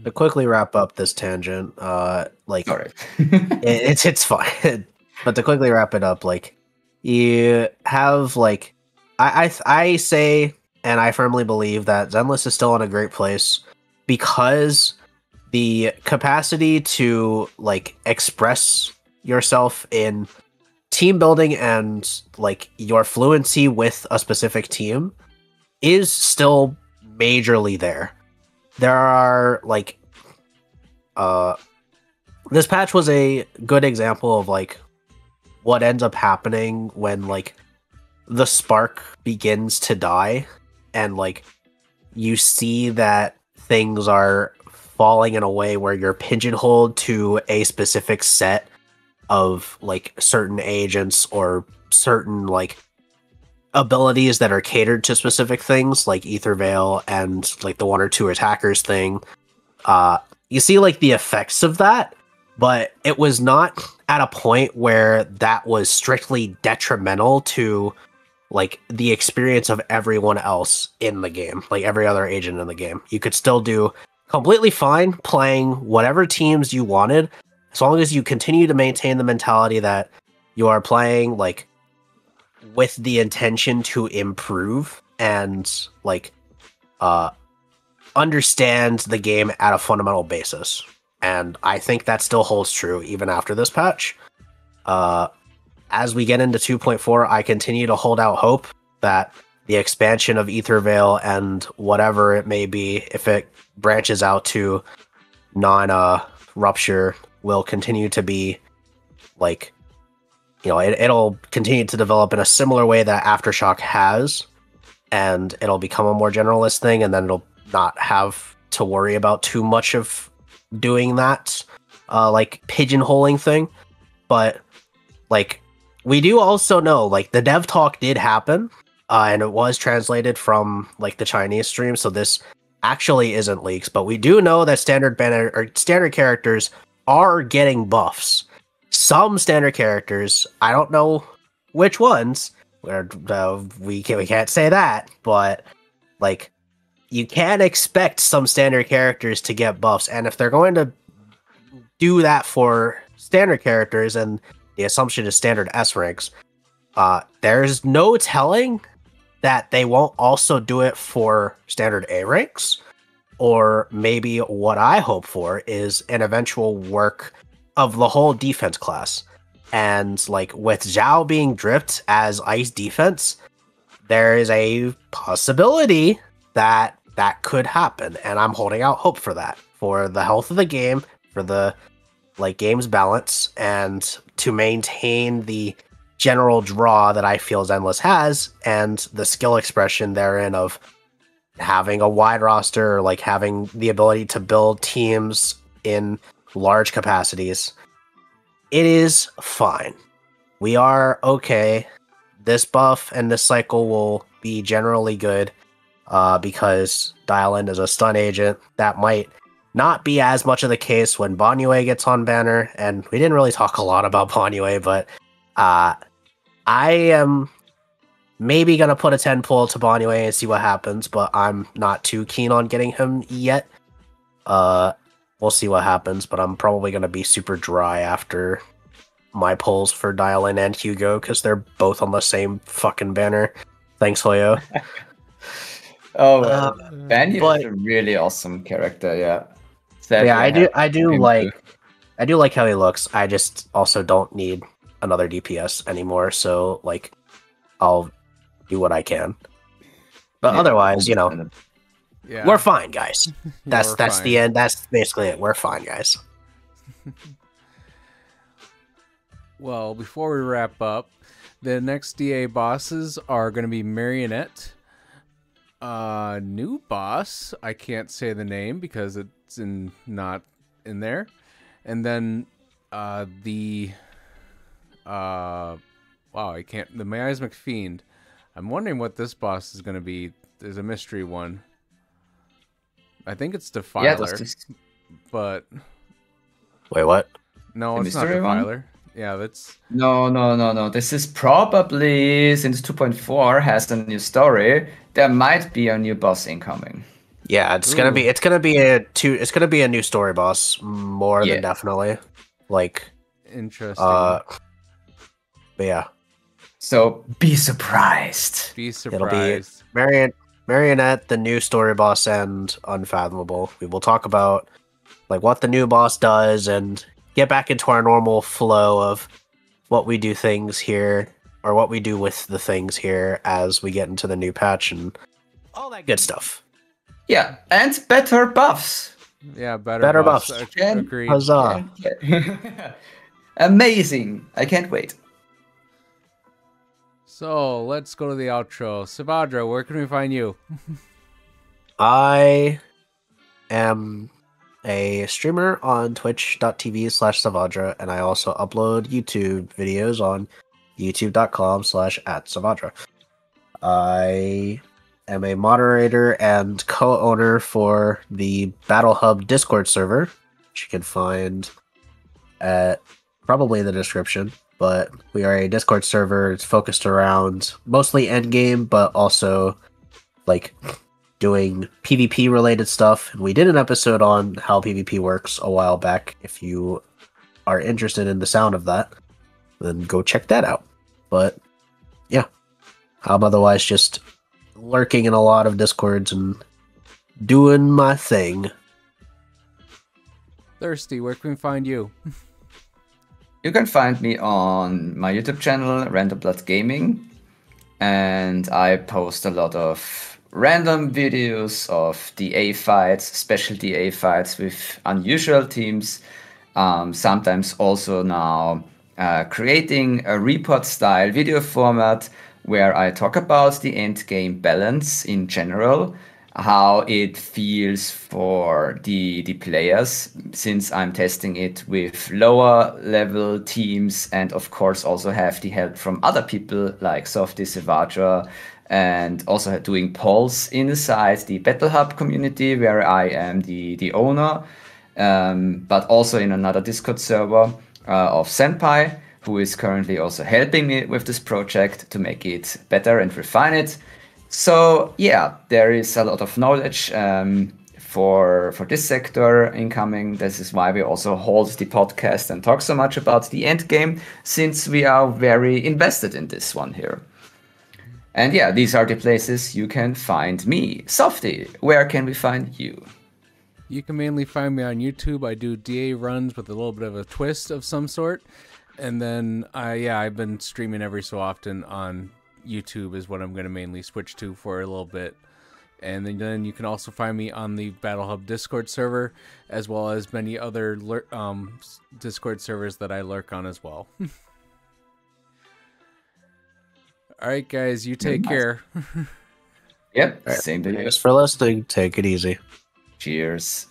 To quickly wrap up this tangent, Sorry. it's fine. But to quickly wrap it up, like, you have, like, I say, and I firmly believe that Zenless is still in a great place because the capacity to, like, express yourself in team building and, like, your fluency with a specific team is still majorly there. There are, like, this patch was a good example of, like, what ends up happening when, like, the spark begins to die and, like, you see that things are falling in a way where you're pigeonholed to a specific set of, like, certain agents or certain, like, abilities that are catered to specific things, like Ether Veil and, like, the 1 or 2 attackers thing. You see, like, the effects of that, but it was not at a point where that was strictly detrimental to, like, the experience of everyone else in the game, like every other agent in the game. You could still do completely fine playing whatever teams you wanted, as long as you continue to maintain the mentality that you are playing, like, with the intention to improve and, like, understand the game at a fundamental basis. And I think that still holds true even after this patch. As we get into 2.4, I continue to hold out hope that the expansion of Ether Veil and whatever it may be, if it branches out to non-Rupture, will continue to be, like, you know, it'll continue to develop in a similar way that Aftershock has, and it'll become a more generalist thing, and then it'll not have to worry about too much of doing that, like, pigeonholing thing. But, like, we do also know, like, the dev talk did happen, and it was translated from, like, the Chinese stream, so this actually isn't leaks, but we do know that standard banner or standard characters are getting buffs. Some standard characters, I don't know which ones, we can't say that, but, like, you can expect some standard characters to get buffs, and if they're going to do that for standard characters, and the assumption is standard S ranks, there's no telling that they won't also do it for standard A ranks, or maybe what I hope for is an eventual work of the whole defense class. And, like, with Zhao being dripped as ice defense, there is a possibility that that could happen, and I'm holding out hope for that, for the health of the game, for the, like, game's balance, and to maintain the general draw that I feel Zenless has, and the skill expression therein of having a wide roster, or, like, having the ability to build teams in large capacities. It is fine. We are okay. This buff and this cycle will be generally good, because Dial-In is a stun agent. That might not be as much of the case when Banyue gets on banner, and we didn't really talk a lot about Banyue, but I am maybe going to put a 10 pull to Banyue and see what happens, but I'm not too keen on getting him yet. We'll see what happens, but I'm probably going to be super dry after my pulls for Dial-In and Hugo, because they're both on the same fucking banner. Thanks, Hoyo. Oh, Benny but is a really awesome character. Yeah. yeah, Sadly, I do him like too. how he looks. I just also don't need another DPS anymore. So like, I'll do what I can. But Yeah, otherwise, understandable. Yeah, we're fine, guys. yeah, That's we're that's the fine. end. That's basically it. We're fine, guys. Well, before we wrap up, the next DA bosses are going to be Marionette. New boss. I can't say the name because it's not in there. And then the wow, I can't. The Miasmic Fiend. I'm wondering what this boss is going to be. There's a mystery one. I think it's Yeah, it was Defiler, just but Wait, what? no, the it's not mystery one. Defiler. Yeah, that's No. This is probably since 2.4 has a new story. There might be a new boss incoming. Yeah, ooh, it's gonna be a new story boss more than Yeah. definitely. Like, interesting. but yeah, So be surprised. Be it'll be surprised. Marionette, the new story boss, and Unfathomable. We will talk about like what the new boss does and get back into our normal flow of what we do things here or what we do with the things here as we get into the new patch and all that good stuff. Yeah, and better buffs. Yeah, Better buffs. buffs. Agreed. Huzzah! Amazing. I can't wait. So let's go to the outro. Savadra, where can we find you? I am a streamer on twitch.tv/Savadra, and I also upload YouTube videos on youtube.com/@Savadra. I am a moderator and co-owner for the Battle Hub Discord server, which you can find at probably in the description. But we are a Discord server. It's focused around mostly endgame, but also like doing PvP related stuff. And we did an episode on how PvP works a while back. If you are interested in the sound of that, then go check that out. But yeah, I'm otherwise just lurking in a lot of Discords and doing my thing. Thirsty, where can we find you? You can find me on my YouTube channel, Random Blood Gaming, and I post a lot of random videos of DA fights, special DA fights with unusual teams. Sometimes also now creating a report-style video format where I talk about the end game balance in general, how it feels for the players, since I'm testing it with lower level teams, and of course also have the help from other people like Softy, Sevadra, and also doing polls inside the Battle Hub community where I am the owner, but also in another Discord server of Senpai, who is currently also helping me with this project to make it better and refine it. So yeah, there is a lot of knowledge for this sector incoming. This is why we also hold the podcast and talk so much about the end game, since we are very invested in this one here. And yeah, these are the places you can find me. Softy, where can we find you? You can mainly find me on YouTube. I do DA runs with a little bit of a twist of some sort. And then, I've been streaming every so often on YouTube is what I'm going to mainly switch to for a little bit. And then you can also find me on the Battle Hub Discord server, as well as many other Discord servers that I lurk on as well. All right, guys, you take care. Yep, Right. same to you. Thanks for listening. Take it easy. Cheers.